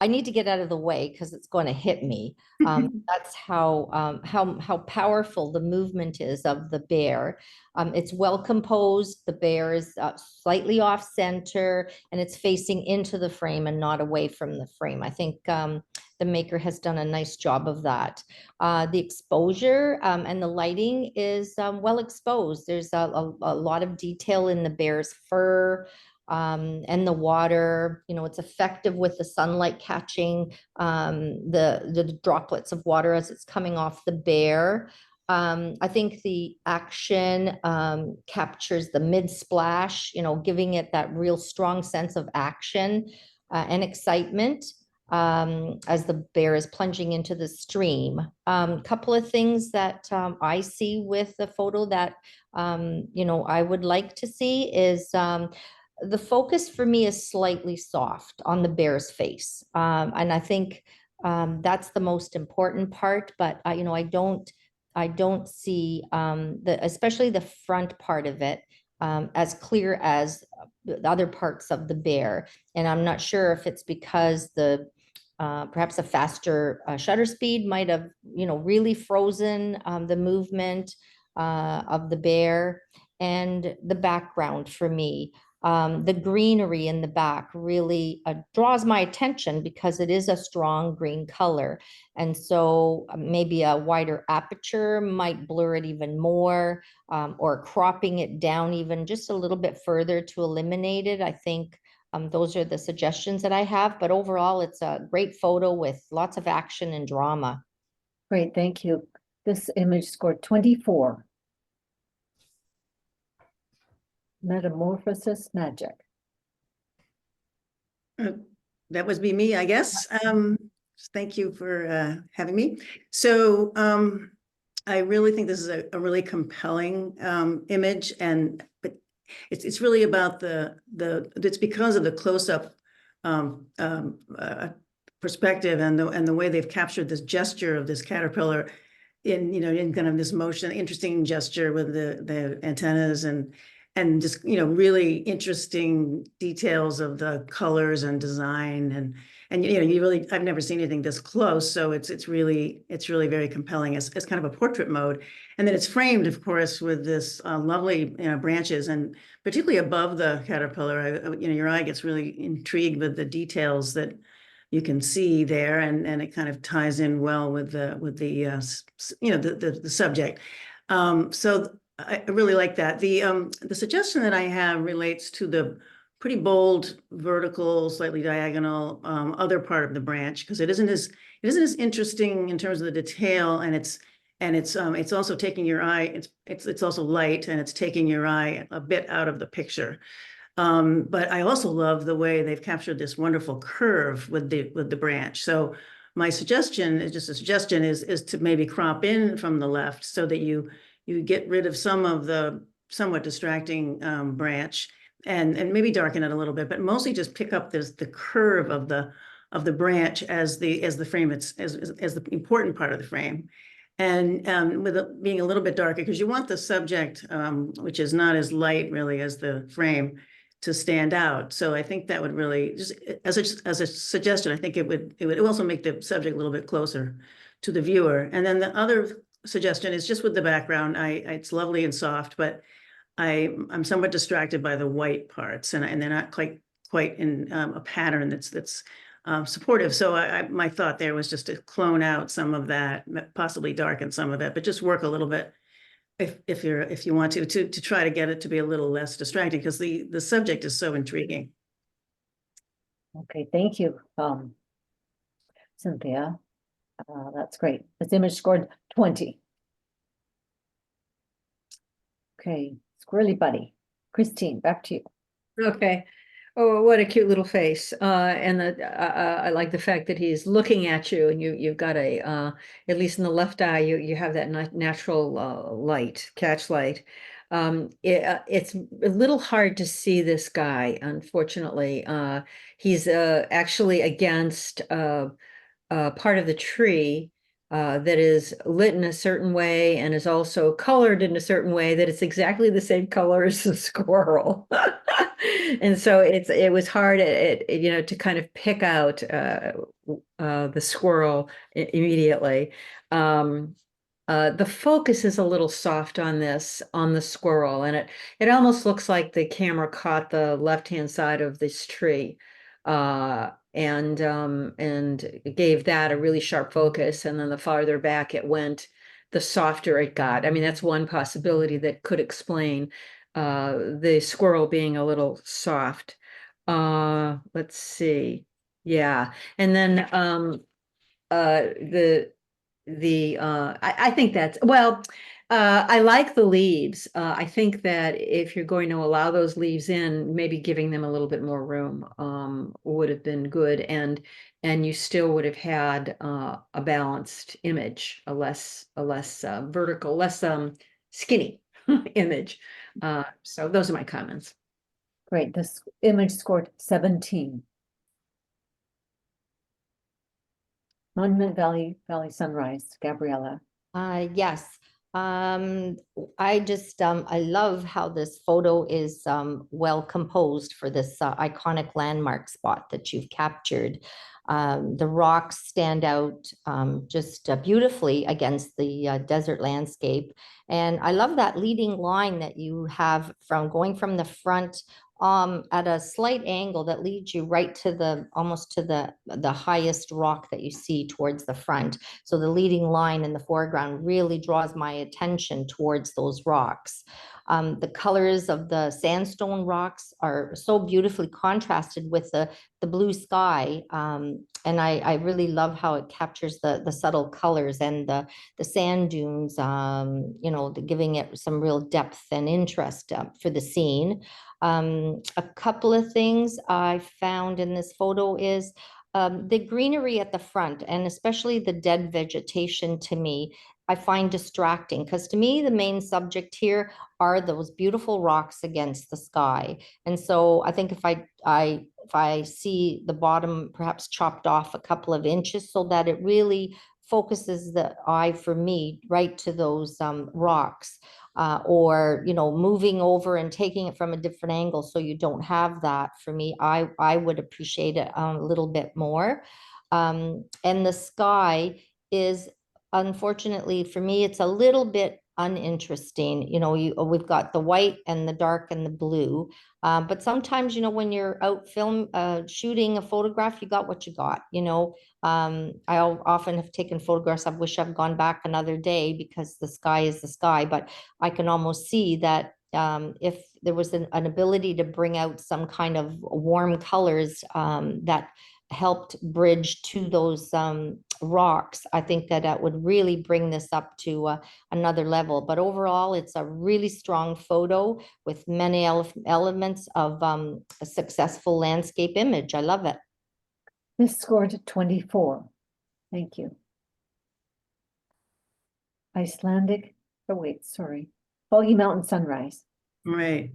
I need to get out of the way because it's going to hit me. That's how powerful the movement is of the bear. It's well composed. The bear is slightly off center, and it's facing into the frame and not away from the frame. I think the maker has done a nice job of that. The exposure and the lighting is well exposed. There's a lot of detail in the bear's fur. And the water, it's effective with the sunlight catching the droplets of water as it's coming off the bear. I think the action captures the mid splash, giving it that real strong sense of action and excitement as the bear is plunging into the stream. Couple of things that I see with the photo that, I would like to see is the focus for me is slightly soft on the bear's face. And I think that's the most important part, but I don't see especially the front part of it as clear as the other parts of the bear. And I'm not sure if it's because perhaps a faster shutter speed might have, really frozen the movement of the bear. And the background for me, the greenery in the back really draws my attention because it is a strong green color. And so maybe a wider aperture might blur it even more, or cropping it down even just a little bit further to eliminate it, I think Those are the suggestions that I have, but overall, it's a great photo with lots of action and drama. Great, thank you. This image scored 24. Metamorphosis magic. That would be me, I guess. Thank you for having me. So I really think this is a really compelling image, but it's really about it's because of the close-up perspective and the way they've captured this gesture of this caterpillar in kind of this motion, interesting gesture with the antennas and just really interesting details of the colors and design and you really, I've never seen anything this close, so it's really very compelling as kind of a portrait mode. And then it's framed, of course, with this lovely branches, and particularly above the caterpillar, your eye gets really intrigued with the details that you can see there, and it kind of ties in well with the subject. So I really like that. The suggestion that I have relates to the pretty bold vertical, slightly diagonal other part of the branch, because it isn't as interesting in terms of the detail, and it's also taking your eye. It's also light, and it's taking your eye a bit out of the picture. But I also love the way they've captured this wonderful curve with the branch. So my suggestion is just a suggestion is to maybe crop in from the left so that you get rid of some of the somewhat distracting branch and maybe darken it a little bit, but mostly just pick up the curve of the branch as the frame, as the important part of the frame. And with it being a little bit darker, because you want the subject, which is not as light really as the frame, to stand out. So I think that would really, just as a suggestion, I think it would also make the subject a little bit closer to the viewer. And then the other suggestion is just with the background. It's lovely and soft, but I'm somewhat distracted by the white parts, and they're not quite in a pattern that's supportive. So my thought there was just to clone out some of that, possibly darken some of it, but just work a little bit if you want to try to get it to be a little less distracting, because the subject is so intriguing. Okay, thank you, Cynthia. That's great. This image scored 20. Okay, Squirrely Buddy. Christine, back to you. Okay. Oh, what a cute little face. And I like the fact that he's looking at you, and you've got at least in the left eye, you have that natural light, catch light. It's a little hard to see this guy, unfortunately. He's actually against part of the tree that is lit in a certain way and is also colored in a certain way that it's exactly the same color as the squirrel. And so it was hard to kind of pick out the squirrel immediately. The focus is a little soft on the squirrel, and it almost looks like the camera caught the left-hand side of this tree. And gave that a really sharp focus, and then the farther back it went, the softer it got. I mean, that's one possibility that could explain the squirrel being a little soft. Let's see. Yeah. And then I think that's, well, I like the leaves. I think that if you're going to allow those leaves in, maybe giving them a little bit more room would have been good, and you still would have had a balanced image, a less vertical, less skinny image. So those are my comments. Great, this image scored 17. Monument Valley Sunrise, Gabriella. Yes. I just, I love how this photo is well composed for this iconic landmark spot that you've captured. The rocks stand out just beautifully against the desert landscape. And I love that leading line that you have from going from the front at a slight angle that leads you right to the almost to the highest rock that you see towards the front. So the leading line in the foreground really draws my attention towards those rocks. The colors of the sandstone rocks are so beautifully contrasted with the blue sky. And I really love how it captures the subtle colors and the sand dunes, you know, giving it some real depth and interest for the scene. A couple of things I found in this photo is the greenery at the front, and especially the dead vegetation, to me, I find distracting, because to me, the main subject here are those beautiful rocks against the sky. And so I think if I see the bottom perhaps chopped off a couple of inches so that it really focuses the eye for me right to those rocks, or, you know, moving over and taking it from a different angle so you don't have that, for me, I would appreciate it a little bit more. And the sky is, unfortunately for me, it's a little bit uninteresting. You know, we've got the white and the dark and the blue, but sometimes, you know, when you're out shooting a photograph, you got what you got, you know. I often have taken photographs. I wish I've gone back another day, because the sky is the sky, but I can almost see that if there was an ability to bring out some kind of warm colors that helped bridge to those rocks, I think that would really bring this up to another level. But overall, it's a really strong photo with many elements of a successful landscape image. I love it. This scored 24. Thank you. Icelandic, oh wait, sorry. Foggy Mountain Sunrise. Right.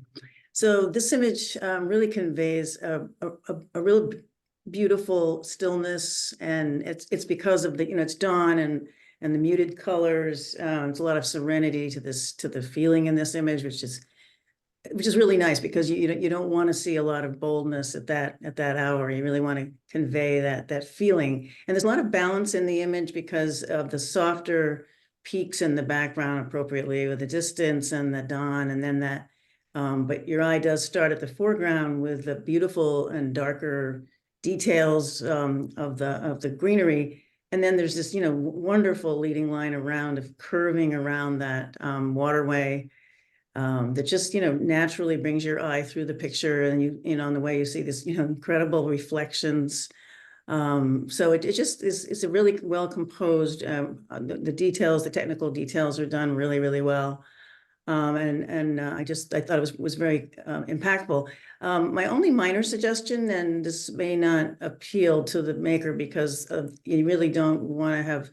So this image really conveys a real beautiful stillness, and it's because of the, you know, it's dawn and the muted colors. It's a lot of serenity to the feeling in this image, which is really nice, because you don't want to see a lot of boldness at that hour. You really want to convey that feeling. And there's a lot of balance in the image because of the softer peaks in the background appropriately with the distance and the dawn, and then that. But your eye does start at the foreground with the beautiful and darker details of the greenery. And then there's this, you know, wonderful leading line around of curving around that that just, you know, naturally brings your eye through the picture, and you know, in the way you see this, you know, incredible reflections. So it just is, it's a really well composed, the details, the technical details are done really, really well. I thought it was very impactful. My only minor suggestion, and this may not appeal to the maker, because you really don't want to have,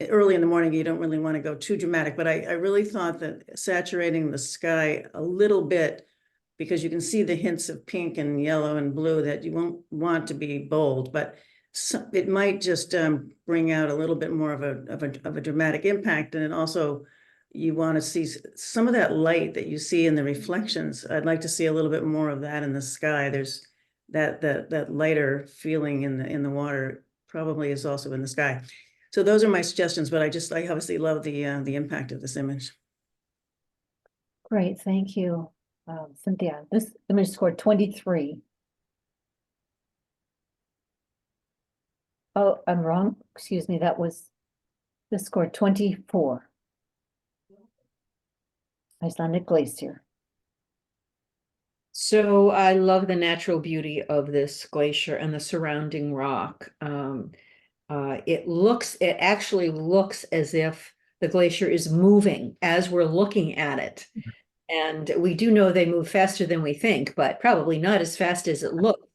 early in the morning, you don't really want to go too dramatic, but I really thought that saturating the sky a little bit, because you can see the hints of pink and yellow and blue that you won't want to be bold, but it might just bring out a little bit more of a dramatic impact. And then also, you want to see some of that light that you see in the reflections. I'd like to see a little bit more of that in the sky. There's that lighter feeling in the water probably is also in the sky. So those are my suggestions, but I obviously love the impact of this image. Great, thank you, Cynthia. This image scored 23. Oh, I'm wrong. Excuse me. This scored 24. Icelandic Glacier. So I love the natural beauty of this glacier and the surrounding rock. It actually looks as if the glacier is moving as we're looking at it. And we do know they move faster than we think, but probably not as fast as it looks.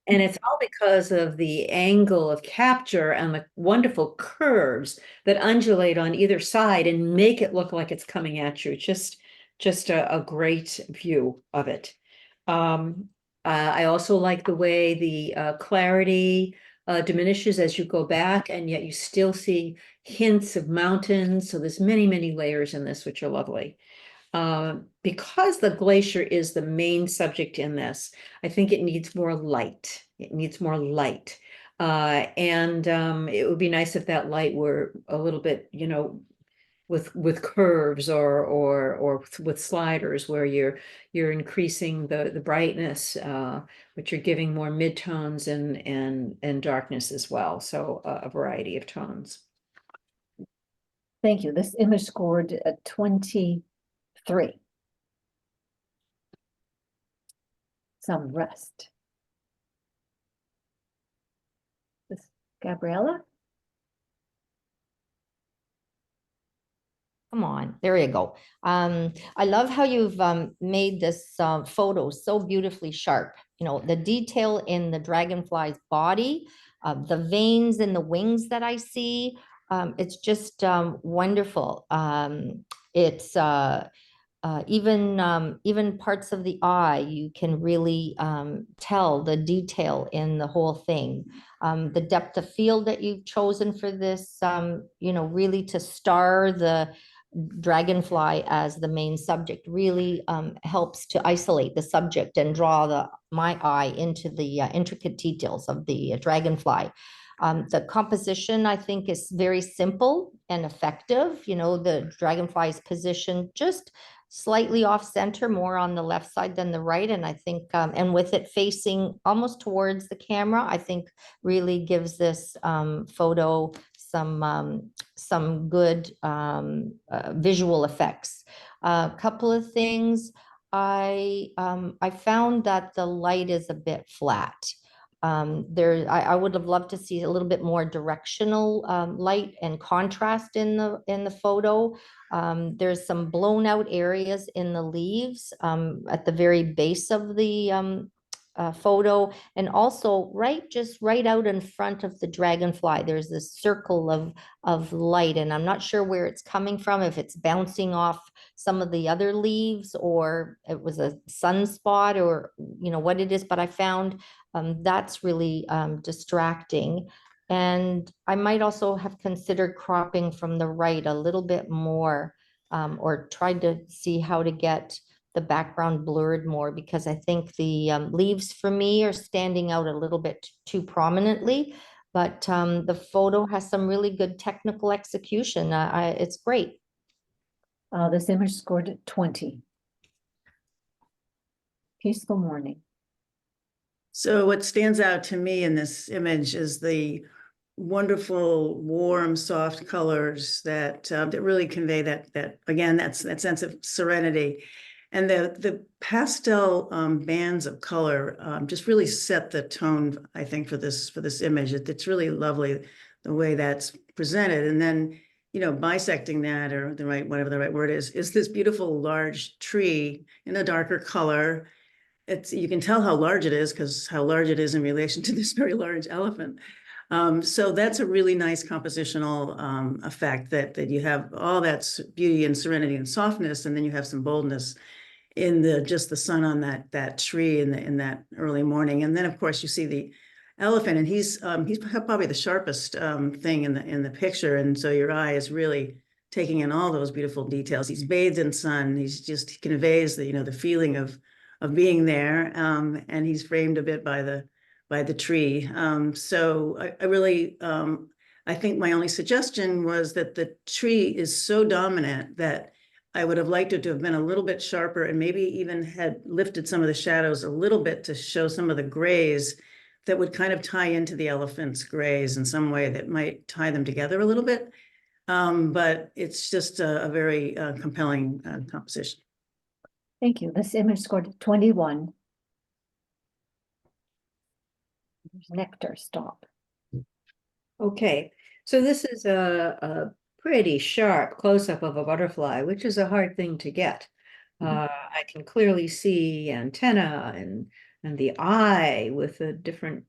And it's all because of the angle of capture and the wonderful curves that undulate on either side and make it look like it's coming at you. Just a great view of it. I also like the way the clarity diminishes as you go back, and yet you still see hints of mountains. So there's many, many layers in this, which are lovely. Because the glacier is the main subject in this, I think it needs more light. It needs more light. And it would be nice if that light were a little bit, you know, with curves or with sliders where you're increasing the brightness, but you're giving more midtones and darkness as well. So a variety of tones. Thank you. This image scored a 23. Some rest. This Gabriella? Come on, there you go. I love how you've made this photo so beautifully sharp. You know, the detail in the dragonfly's body, the veins in the wings that I see. It's just wonderful. It's even parts of the eye, you can really tell the detail in the whole thing. The depth of field that you've chosen for this, you know, really to star the dragonfly as the main subject really helps to isolate the subject and draw my eye into the intricate details of the dragonfly. The composition, I think, is very simple and effective. You know, the dragonfly's position just slightly off center, more on the left side than the right. And I think, and with it facing almost towards the camera, I think really gives this photo some good visual effects. A couple of things. I found that the light is a bit flat. I would have loved to see a little bit more directional light and contrast in the photo. There's some blown out areas in the leaves at the very base of the photo, and also just right out in front of the dragonfly, there's this circle of light, and I'm not sure where it's coming from, if it's bouncing off some of the other leaves or it was a sunspot or you know what it is, but I found that's really distracting. And I might also have considered cropping from the right a little bit more, or tried to see how to get the background blurred more, because I think the leaves for me are standing out a little bit too prominently. But the photo has some really good technical execution. It's great. This image scored 20. Peaceful morning. So what stands out to me in this image is the wonderful, warm, soft colors that that really convey that again, that sense of serenity. And the pastel bands of color just really set the tone, I think, for this image. It's really lovely the way that's presented. And then, you know, bisecting that, or whatever the right word is this beautiful large tree in a darker color. You can tell how large it is because how large it is in relation to this very large elephant. So that's a really nice compositional effect that you have all that beauty and serenity and softness, and then you have some boldness in just the sun on that tree in that early morning. And then of course you see the elephant, and he's probably the sharpest thing in the picture. And so your eye is really taking in all those beautiful details. He's bathed in sun. He conveys the feeling of being there, and he's framed a bit by the tree. So I really I think my only suggestion was that the tree is so dominant that I would have liked it to have been a little bit sharper, and maybe even had lifted some of the shadows a little bit to show some of the grays that would kind of tie into the elephant's grays in some way that might tie them together a little bit. But it's just a very compelling composition. Thank you. This image scored 21. Nectar, stop. Okay, so this is a pretty sharp close-up of a butterfly, which is a hard thing to get. I can clearly see antenna and the eye with the different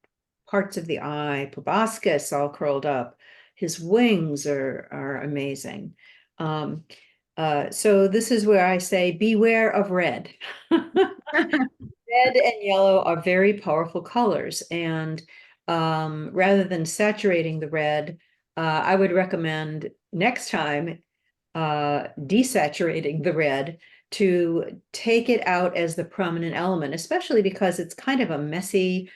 parts of the eye, proboscis all curled up. His wings are amazing. So this is where I say beware of red. Red and yellow are very powerful colors, and rather than saturating the red, I would recommend next time desaturating the red to take it out as the prominent element, especially because it's kind of a messy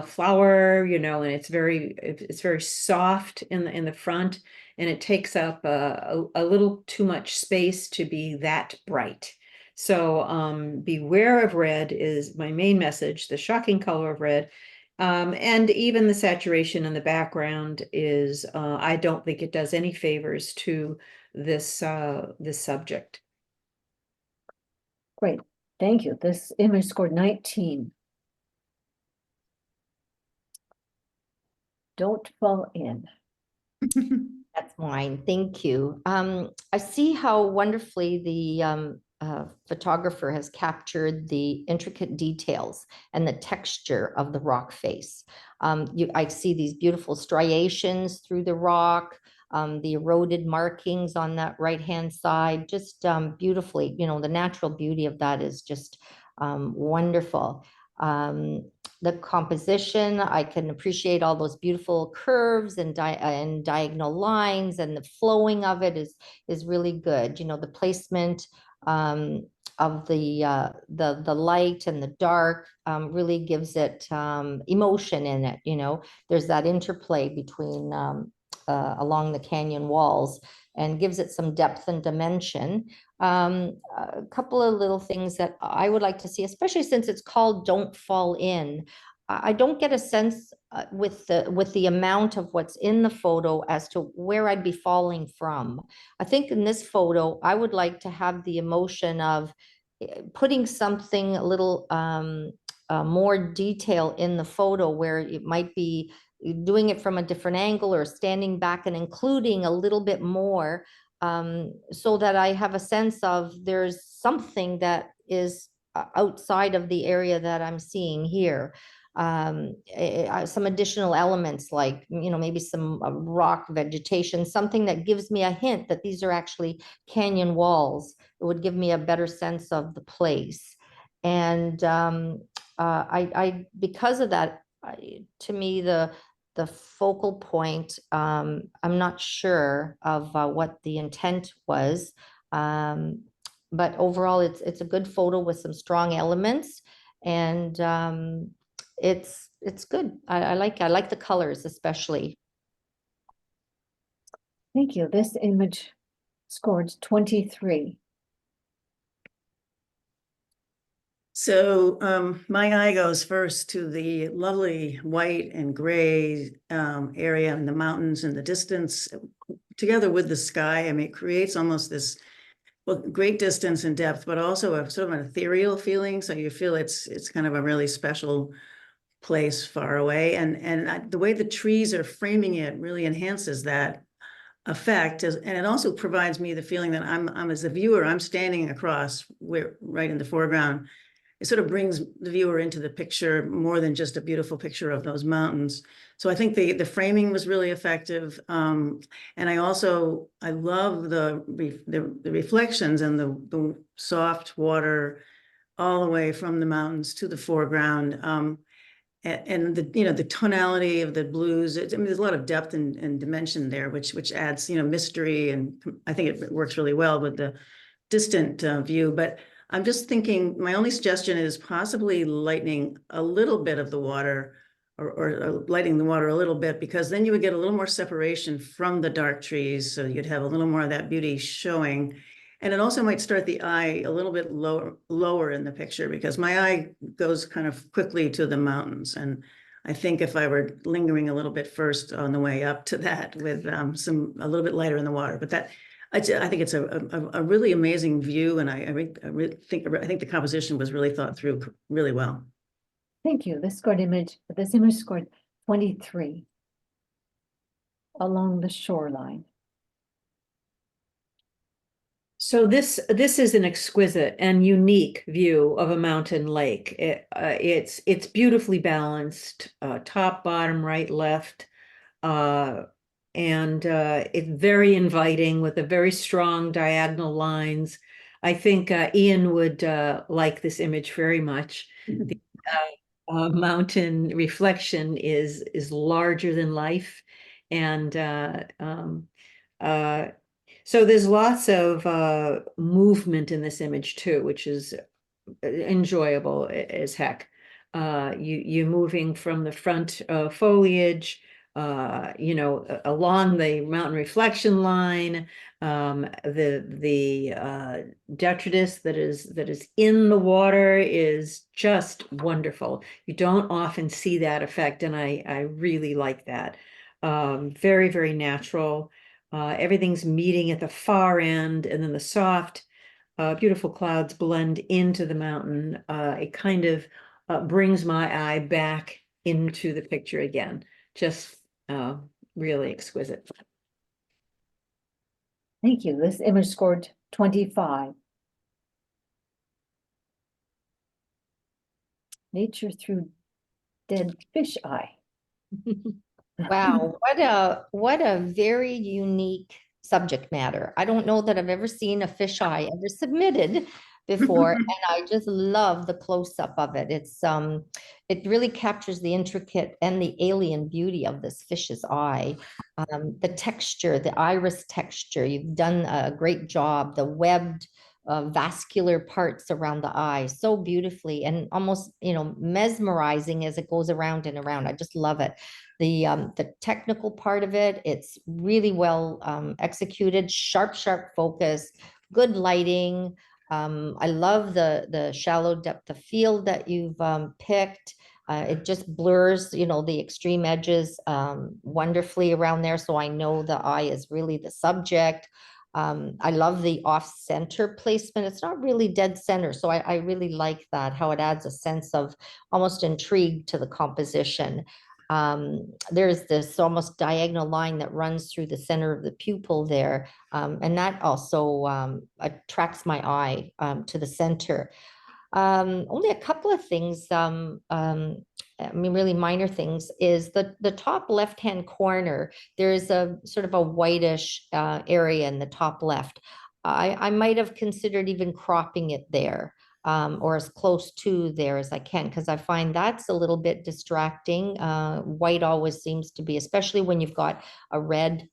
flower, you know, and it's very soft in the front, and it takes up a little too much space to be that bright. So beware of red is my main message, the shocking color of red. And even the saturation in the background is, I don't think it does any favors to this subject. Great, thank you. This image scored 19. Don't fall in. That's mine. Thank you. I see how wonderfully the photographer has captured the intricate details and the texture of the rock face. I see these beautiful striations through the rock, the eroded markings on that right-hand side, just beautifully, you know, the natural beauty of that is just wonderful. The composition, I can appreciate all those beautiful curves and diagonal lines, and the flowing of it is really good. You know, the placement of the light and the dark really gives it emotion in it. You know, there's that interplay between along the canyon walls and gives it some depth and dimension. A couple of little things that I would like to see, especially since it's called Don't Fall In. I don't get a sense with the amount of what's in the photo as to where I'd be falling from. I think in this photo, I would like to have the emotion of putting something a little more detail in the photo, where it might be doing it from a different angle or standing back and including a little bit more, so that I have a sense of there's something that is outside of the area that I'm seeing here. Some additional elements like, you know, maybe some rock vegetation, something that gives me a hint that these are actually canyon walls. It would give me a better sense of the place. And because of that, to me, the focal point, I'm not sure of what the intent was. But overall, it's a good photo with some strong elements, and it's good. I like the colors especially. Thank you. This image scored 23. So my eye goes first to the lovely white and gray area in the mountains in the distance, together with the sky. I mean, it creates almost this, well, great distance and depth, but also a sort of an ethereal feeling. So you feel it's kind of a really special place far away. And the way the trees are framing it really enhances that effect. And it also provides me the feeling that I'm as a viewer, I'm standing across right in the foreground. It sort of brings the viewer into the picture more than just a beautiful picture of those mountains. So I think the framing was really effective. And I love the reflections and the soft water all the way from the mountains to the foreground. And the tonality of the blues, I mean, there's a lot of depth and dimension there, which adds, mystery. And I think it works really well with the distant view. But I'm just thinking, my only suggestion is possibly lightening a little bit of the water, or lighting the water a little bit, because then you would get a little more separation from the dark trees. So you'd have a little more of that beauty showing. And it also might start the eye a little bit lower in the picture, because my eye goes kind of quickly to the mountains. And I think if I were lingering a little bit first on the way up to that with a little bit lighter in the water, but I think it's a really amazing view, and I really think the composition was really thought through really well. Thank you. This image scored 23 along the shoreline. So this is an exquisite and unique view of a mountain lake. It's beautifully balanced, top, bottom, right, left. And it's very inviting with a very strong diagonal lines. I think Ian would like this image very much. The mountain reflection is larger than life, and so there's lots of movement in this image too, which is enjoyable as heck. you moving from the front foliage, along the mountain reflection line, the detritus that is in the water is just wonderful. You don't often see that effect, and I really like that. Very, very natural. Everything's meeting at the far end, and then the soft, beautiful clouds blend into the mountain. It kind of brings my eye back into the picture again. Just really exquisite. Thank you. This image scored 25. Nature through dead fish eye. Wow, what a very unique subject matter. I don't know that I've ever seen a fisheye ever submitted before, and I just love the close-up of it. It really captures the intricate and the alien beauty of this fish's eye. The texture, the iris texture, you've done a great job. The webbed vascular parts around the eye so beautifully and almost, mesmerizing as it goes around and around. I just love it. The technical part of it, it's really well executed, sharp focus, good lighting. I love the shallow depth of field that you've picked. It just blurs, the extreme edges wonderfully around there. So I know the eye is really the subject. I love the off-center placement. It's not really dead center. So I really like that, how it adds a sense of almost intrigue to the composition. There's this almost diagonal line that runs through the center of the pupil there. And that also attracts my eye to the center. Only a couple of things, really minor things, is the top left-hand corner. There's a sort of a whitish area in the top left. I might have considered even cropping it there, or as close to there as I can, because I find that's a little bit distracting. White always seems to be, especially when you've got a red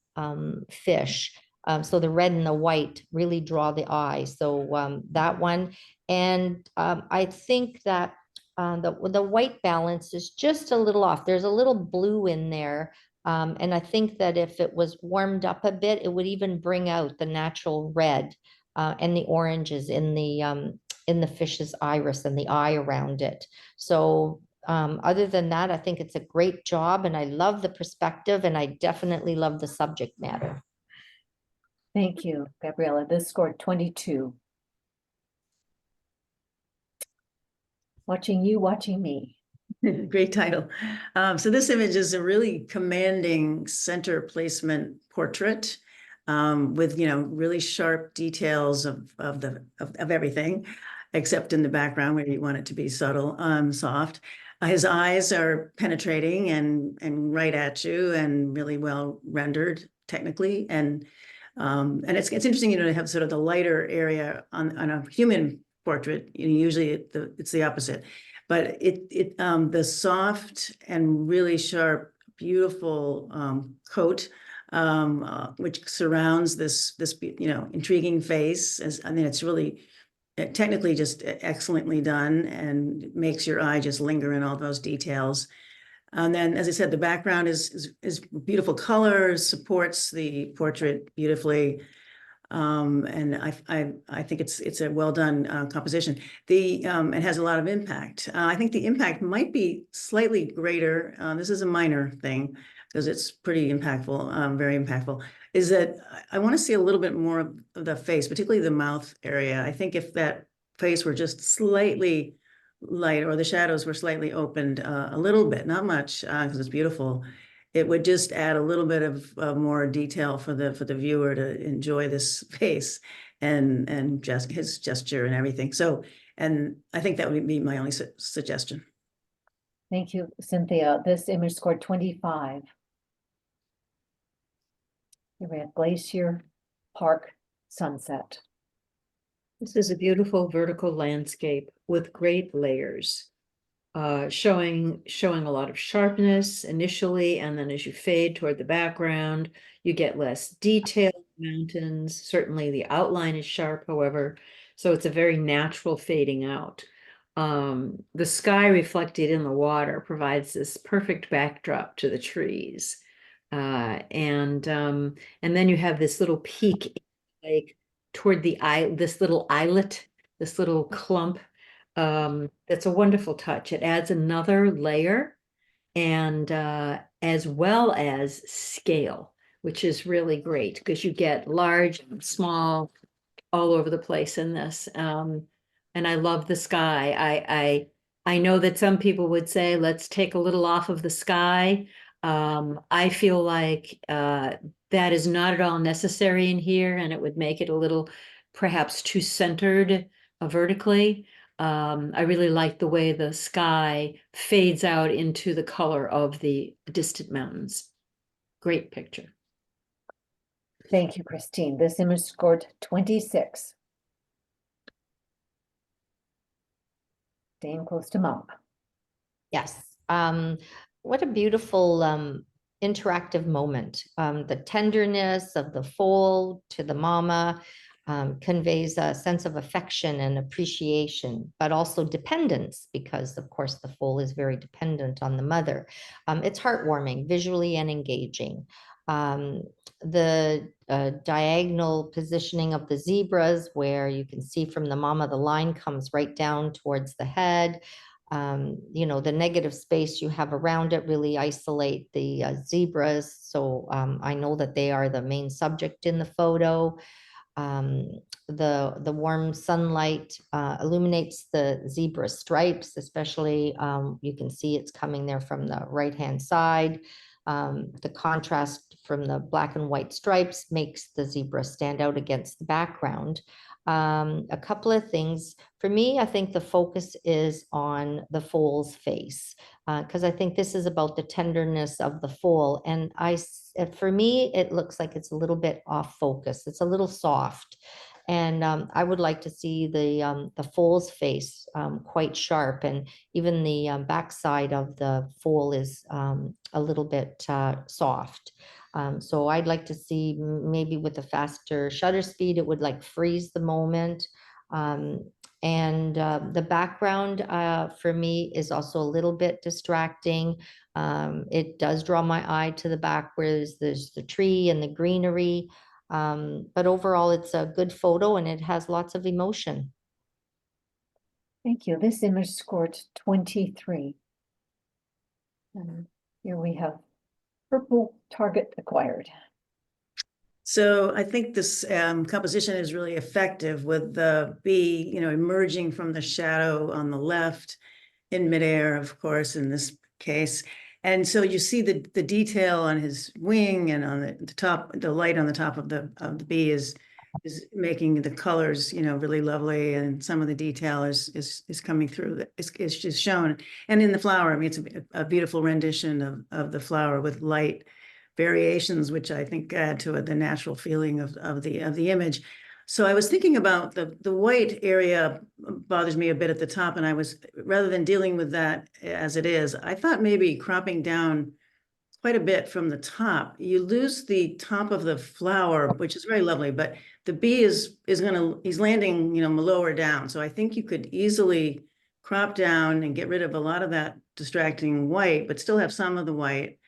fish. So the red and the white really draw the eye. So that one. And I think that the white balance is just a little off. There's a little blue in there. And I think that if it was warmed up a bit, it would even bring out the natural red and the oranges in the fish's iris and the eye around it. So other than that, I think it's a great job, and I love the perspective, and I definitely love the subject matter. Thank you, Gabriella. This scored 22. Watching you, watching me. Great title. So this image is a really commanding center placement portrait with, really sharp details of everything, except in the background where you want it to be subtle, soft. His eyes are penetrating and right at you and really well rendered technically. And it's interesting, to have sort of the lighter area on a human portrait. Usually it's the opposite, but the soft and really sharp, beautiful coat, which surrounds this intriguing face. It's really technically just excellently done, and makes your eye just linger in all those details. And then, as I said, the background is beautiful colors, supports the portrait beautifully. And I think it's a well done composition. It has a lot of impact. I think the impact might be slightly greater. This is a minor thing because it's pretty impactful, very impactful. Is that I want to see a little bit more of the face, particularly the mouth area. I think if that face were just slightly light, or the shadows were slightly opened a little bit, not much, because it's beautiful, it would just add a little bit of more detail for the viewer to enjoy this face and just his gesture and everything. So, and I think that would be my only suggestion. Thank you, Cynthia. This image scored 25. Here we have Glacier Park sunset. This is a beautiful vertical landscape with great layers, showing a lot of sharpness initially, and then as you fade toward the background, you get less detailed mountains. Certainly the outline is sharp, however, so it's a very natural fading out. the sky reflected in the water provides this perfect backdrop to the trees. And then you have this little peak, like toward the eye, this little islet, this little clump. That's a wonderful touch. It adds another layer, and as well as scale, which is really great because you get large and small all over the place in this. And I love the sky. I know that some people would say, let's take a little off of the sky. I feel like that is not at all necessary in here, and it would make it a little perhaps too centered vertically. I really like the way the sky fades out into the color of the distant mountains. Great picture. Thank you, Christine. This image scored 26. Staying close to mom. Yes. What a beautiful interactive moment. The tenderness of the foal to the mama conveys a sense of affection and appreciation, but also dependence, because of course the foal is very dependent on the mother. It's heartwarming, visually and engaging. The diagonal positioning of the zebras, where you can see from the mama, the line comes right down towards the head. You know, the negative space you have around it really isolate the zebras. So I know that they are the main subject in the photo. The warm sunlight illuminates the zebra stripes, especially you can see it's coming there from the right-hand side. The contrast from the black and white stripes makes the zebra stand out against the background. A couple of things. For me, I think the focus is on the foal's face, because I think this is about the tenderness of the foal. And for me, it looks like it's a little bit off focus. It's a little soft. And I would like to see the foal's face quite sharp, and even the backside of the foal is a little bit soft. So I'd like to see maybe with a faster shutter speed, it would like freeze the moment. And the background for me is also a little bit distracting. It does draw my eye to the back where there's the tree and the greenery. But overall, it's a good photo and it has lots of emotion. Thank you. This image scored 23. And here we have purple target acquired. So I think this composition is really effective with the bee, emerging from the shadow on the left in midair, of course, in this case. And so you see the detail on his wing and on the top, the light on the top of the bee is making the colors, really lovely. And some of the detail is coming through, is just shown. And in the flower, I mean, it's a beautiful rendition of the flower with light variations, which I think add to the natural feeling of the image. So I was thinking about the white area bothers me a bit at the top, and I was, rather than dealing with that as it is, I thought maybe cropping down quite a bit from the top. You lose the top of the flower, which is very lovely, but the bee he's landing, lower down. So I think you could easily crop down and get rid of a lot of that distracting white, but still have some of the white.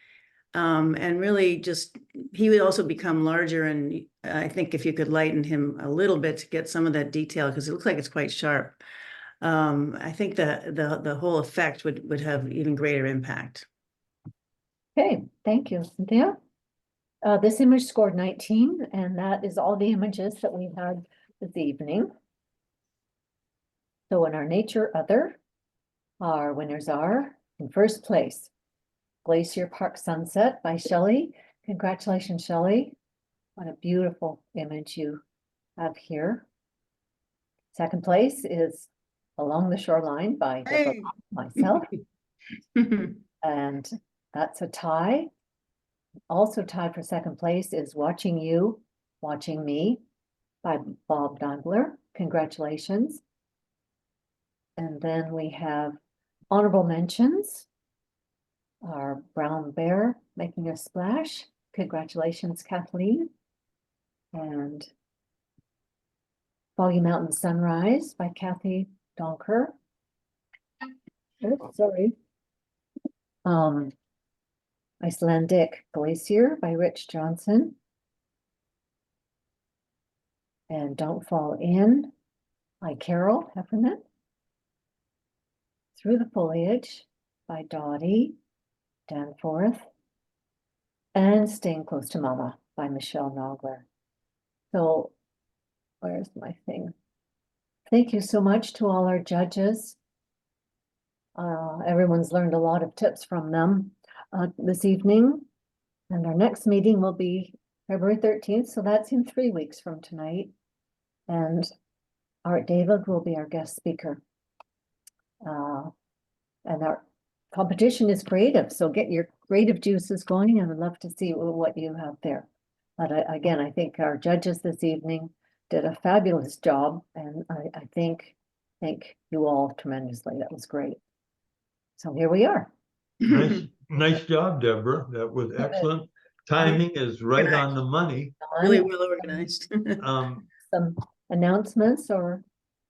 And really he would also become larger. And I think if you could lighten him a little bit to get some of that detail, because it looks like it's quite sharp, I think the whole effect would have even greater impact. Okay, thank you, Cynthia. This image scored 19, and that is all the images that we had this evening. So in our nature other, our winners are, in first place, Glacier Park Sunset by Shelley. Congratulations, Shelley. What a beautiful image you have here. Second place is Along the Shoreline by myself. And that's a tie. Also tied for second place is Watching You, Watching Me by Bob Dondler. Congratulations. And then we have honorable mentions. Our Brown Bear Making a Splash. Congratulations, Kathleen. And Foggy Mountain Sunrise by Kathy Donker. Oops, sorry. Icelandic Glacier by Rich Johnson. And Don't Fall In by Carol Heffernan. Through the Foliage by Dottie Danforth. And Staying Close to Mama by Michelle Nogler. So where's my thing? Thank you so much to all our judges. Everyone's learned a lot of tips from them this evening. And our next meeting will be February 13th, so that's in 3 weeks from tonight. And Art David will be our guest speaker. And our competition is creative, so get your creative juices going, and I'd love to see what you have there. But again, I think our judges this evening did a fabulous job, and I thank you all tremendously. That was great. So here we are. Nice job, Deborah. That was excellent. Timing is right on the money. Really well organized. Some announcements or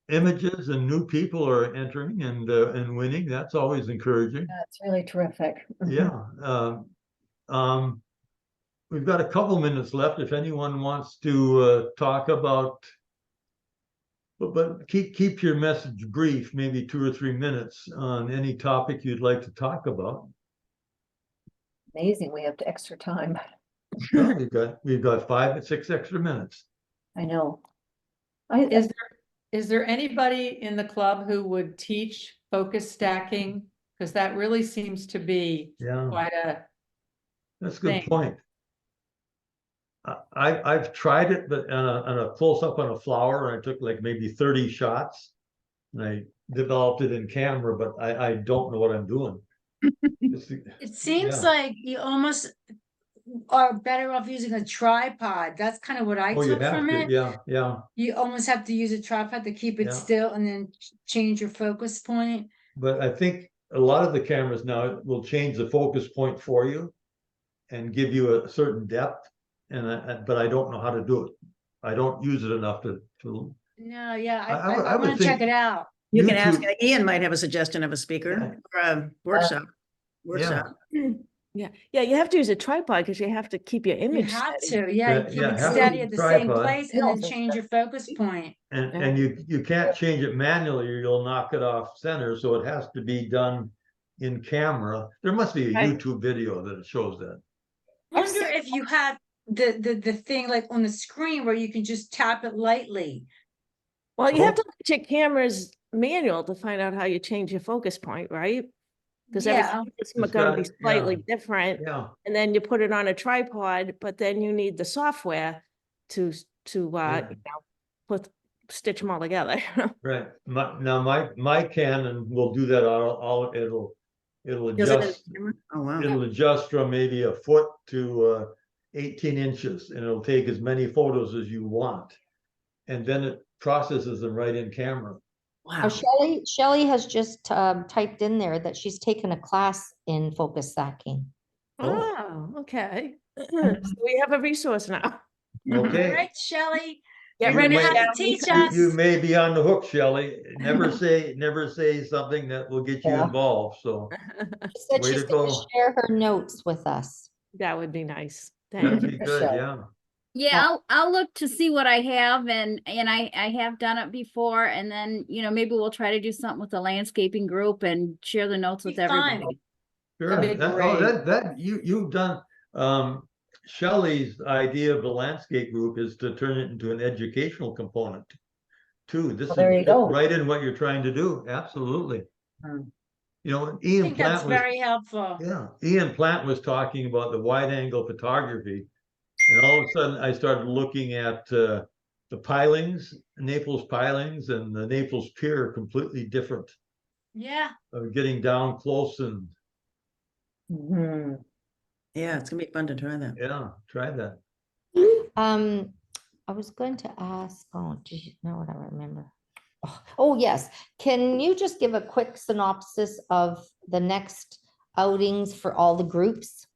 Images and new people are entering and winning. That's always encouraging. that's really terrific. Yeah. We've got a couple minutes left if anyone wants to talk about, but keep your message brief, maybe 2 or 3 minutes on any topic you'd like to talk about. Amazing, we have extra time. Well, we've got 5 or 6 extra minutes. I know. Is there anybody in the club who would teach focus stacking? Because that really seems to be Yeah, quite a, that's a good thing. point. I've tried it, but on a close up on a flower, I took like maybe 30 shots, and I developed it in camera, but I don't know what I'm doing. It seems Yeah. like you almost are better off using a tripod. That's kind of what I Oh, you took have from to, it. yeah. You almost have to use a tripod to keep it Yeah. still and then change your focus point. But I think a lot of the cameras now will change the focus point for you and give you a certain depth. But I don't know how to do it. I don't use it enough to. No, yeah, I I would want to check think it out. You can ask, YouTube- Ian might have a suggestion of a speaker or a workshop. Yeah, you have to use a tripod because you have to keep your You image have steady. to, yeah, keep it have steady a at the same tripod. place and then change your focus point. And you can't change it manually or you'll knock it off center. So it has to be done in camera. There must be a Right. YouTube video that shows that. Wonder if you have the thing like on the screen where you can just tap it lightly. Well, you have Oh. to look at your camera's manual to find out how you change your focus point, right? Because Yeah, everything is It's gonna be got- slightly yeah. different, Yeah, and then you put it on a tripod, but then you need the software to Yeah. stitch them all together. right. My Canon will do that it'll Does it in adjust. the camera? Oh, wow. It'll adjust from maybe a foot to 18 inches, and it'll take as many photos as you want. And then it processes them right in camera. Now, Wow. Shelley has just typed in there that she's taken a class in focus stacking. Oh, okay. So we have a resource now. all Okay. right, Shelley. Get You ready, may- Have Shelley. to teach You us. may be on the hook, Shelley. Never say something that will get you Yeah. involved, so. She said Way she's to going go. to share her notes with us. That would be nice. That'd Thank you. be good, Michelle. yeah. Yeah, I'll look to see what I have and I have done it before and then, maybe we'll try to do something with the landscaping group and share the notes with Be fine. everybody. Sure. That'd be great. That you've done, Shelley's idea of the landscape group is to turn it into an educational component too. This Well, there you is go. right in what you're trying to do. Absolutely. Hmm. You know, I Ian think that's Plante was, very helpful. yeah, Ian Plante was talking about the wide angle photography. And all of a sudden I started looking at the pilings, Naples pilings and the Naples Pier are completely different. Yeah, Getting down close and Mhm. Yeah, it's gonna be fun to try that. yeah, try that. I was going to ask, geez, now what do I remember? Oh, yes. Can you just give a quick synopsis of the next outings for all the groups?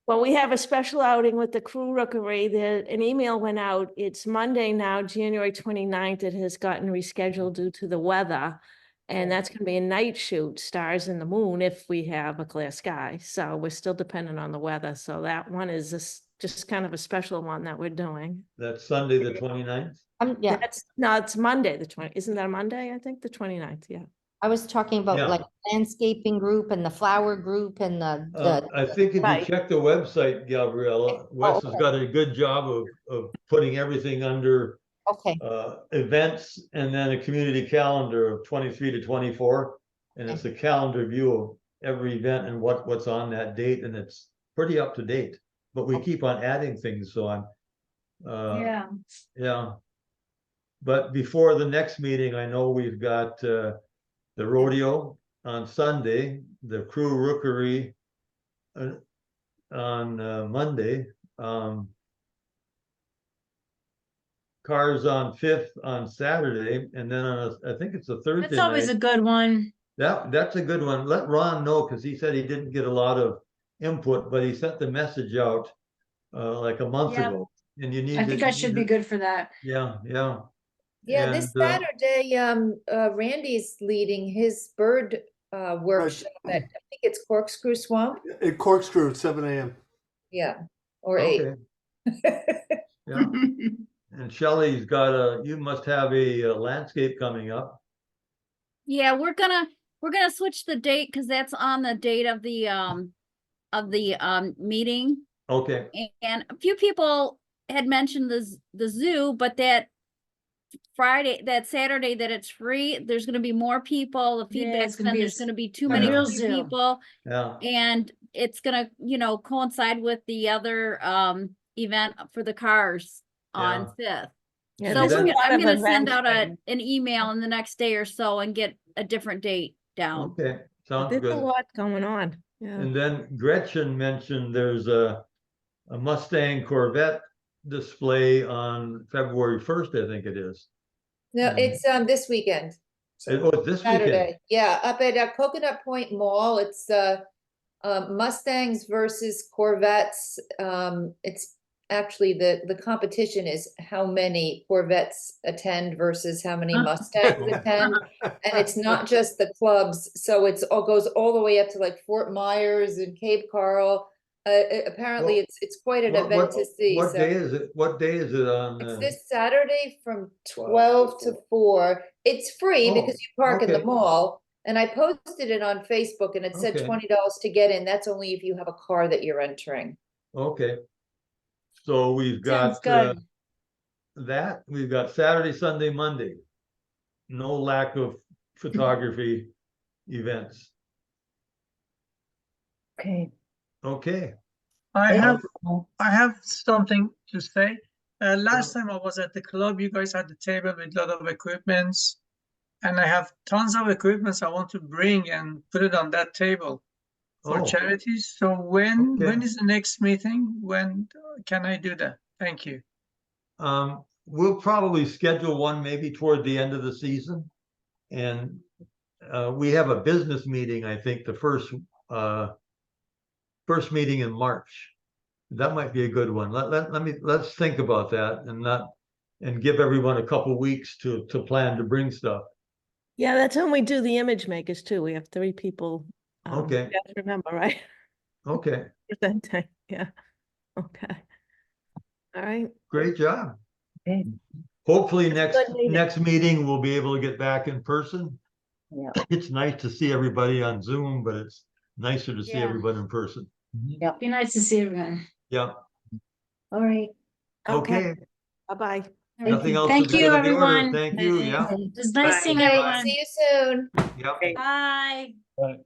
Well, we have a special outing with the Crew Rookery. An email went out. It's Monday now, January 29th. It has gotten rescheduled due to the weather. And that's gonna be a night shoot, stars in the moon, if we have a clear sky. So we're still dependent on the weather. So that one is just kind of a special one that we're doing. That's Sunday, the 29th. Yeah, No, it's Monday, the 20, isn't that a Monday? I think the 29th, yeah. I was talking about Yeah. like landscaping group and the flower group and the, I think if you Right. check the website, Gabriella, Wes has okay. got a good job of putting everything under okay, events and then a community calendar of 23 to 24. And it's a calendar view of every event and what's on that date, and it's pretty up to date. But we keep on adding things, so I'm Yeah. yeah. But before the next meeting, I know we've got the rodeo on Sunday, the crew rookery on Monday, cars on 5th on Saturday, and then on I think it's a Thursday That's always a night. good one. That's a good one. Let Ron know, because he said he didn't get a lot of input, but he sent the message out like a month Yep. ago. And you need I to- think you I should need be to- good for that. Yeah, yeah. Yeah, this And, Saturday, Randy's leading his bird workshop at, I think it's Corkscrew Swamp. At Corkscrew, 7 a.m. Yeah, or 8. Okay, yeah. And Shelley's got you must have a landscape coming up. Yeah, we're gonna switch the date because that's on the date of the meeting. Okay, And a few people had mentioned the zoo, but that Saturday that it's free, there's gonna be more people. The Yeah, feedback's it's gonna been be there's gonna be too a many real free zoo. people. yeah. And it's gonna, coincide with the other event for the cars on 5th. Yeah, So there's a I'm lot of gonna send events out right an email in the next day or so and get a different date down. Okay, sounds There's a good. lot going on. Yeah. And then Gretchen mentioned there's a Mustang Corvette display on February 1st, I think it is. No, Mhm. it's this weekend. Oh, it's this weekend. Saturday. Yeah, up at Coconut Point Mall. It's Mustangs versus Corvettes. It's actually the competition is how many Corvettes attend versus how many Mustangs attend. And it's not just the clubs, so it's all goes all the way up to like Fort Myers and Cape Coral. Apparently, Well, it's quite an event to see. What so day is it? What day is it on? it's this Saturday from 12 to 4. It's free Oh, because you park in the okay. mall. And I posted it on Facebook and it said Okay. $20 to get in. That's only if you have a car that you're entering. Okay. So we've Sounds got good. we've got Saturday, Sunday, Monday. No lack of photography events. Okay. Okay. I Hey. have something to say. Last time I was at the club, you guys had the table with a lot of equipments, and I have tons of equipments I want to bring and put it on that table for Oh. charities. So when Okay. is the next meeting? When can I do that? Thank you. We'll probably schedule one maybe toward the end of the season. And we have a business meeting, I think, the first meeting in March. That might be a good one. Let's think about that and give everyone a couple weeks to plan to bring stuff. Yeah, that's when we do the image makers too. We have 3 people. Okay. You have to remember, right? Okay, Presenting, yeah. Okay. All right. great job. Okay. Hopefully It's a good meeting. next meeting, we'll be able to get back in person. Yeah. It's nice to see everybody on Zoom, but it's nicer to see Yeah. everybody in person. Be nice to see everyone. Yeah, All right. okay. Bye-bye. Nothing else. Thank is you, good of the order. everyone. Thank you, yeah. It was nice seeing Okay, everyone. see you soon. Yeah. Bye. Bye.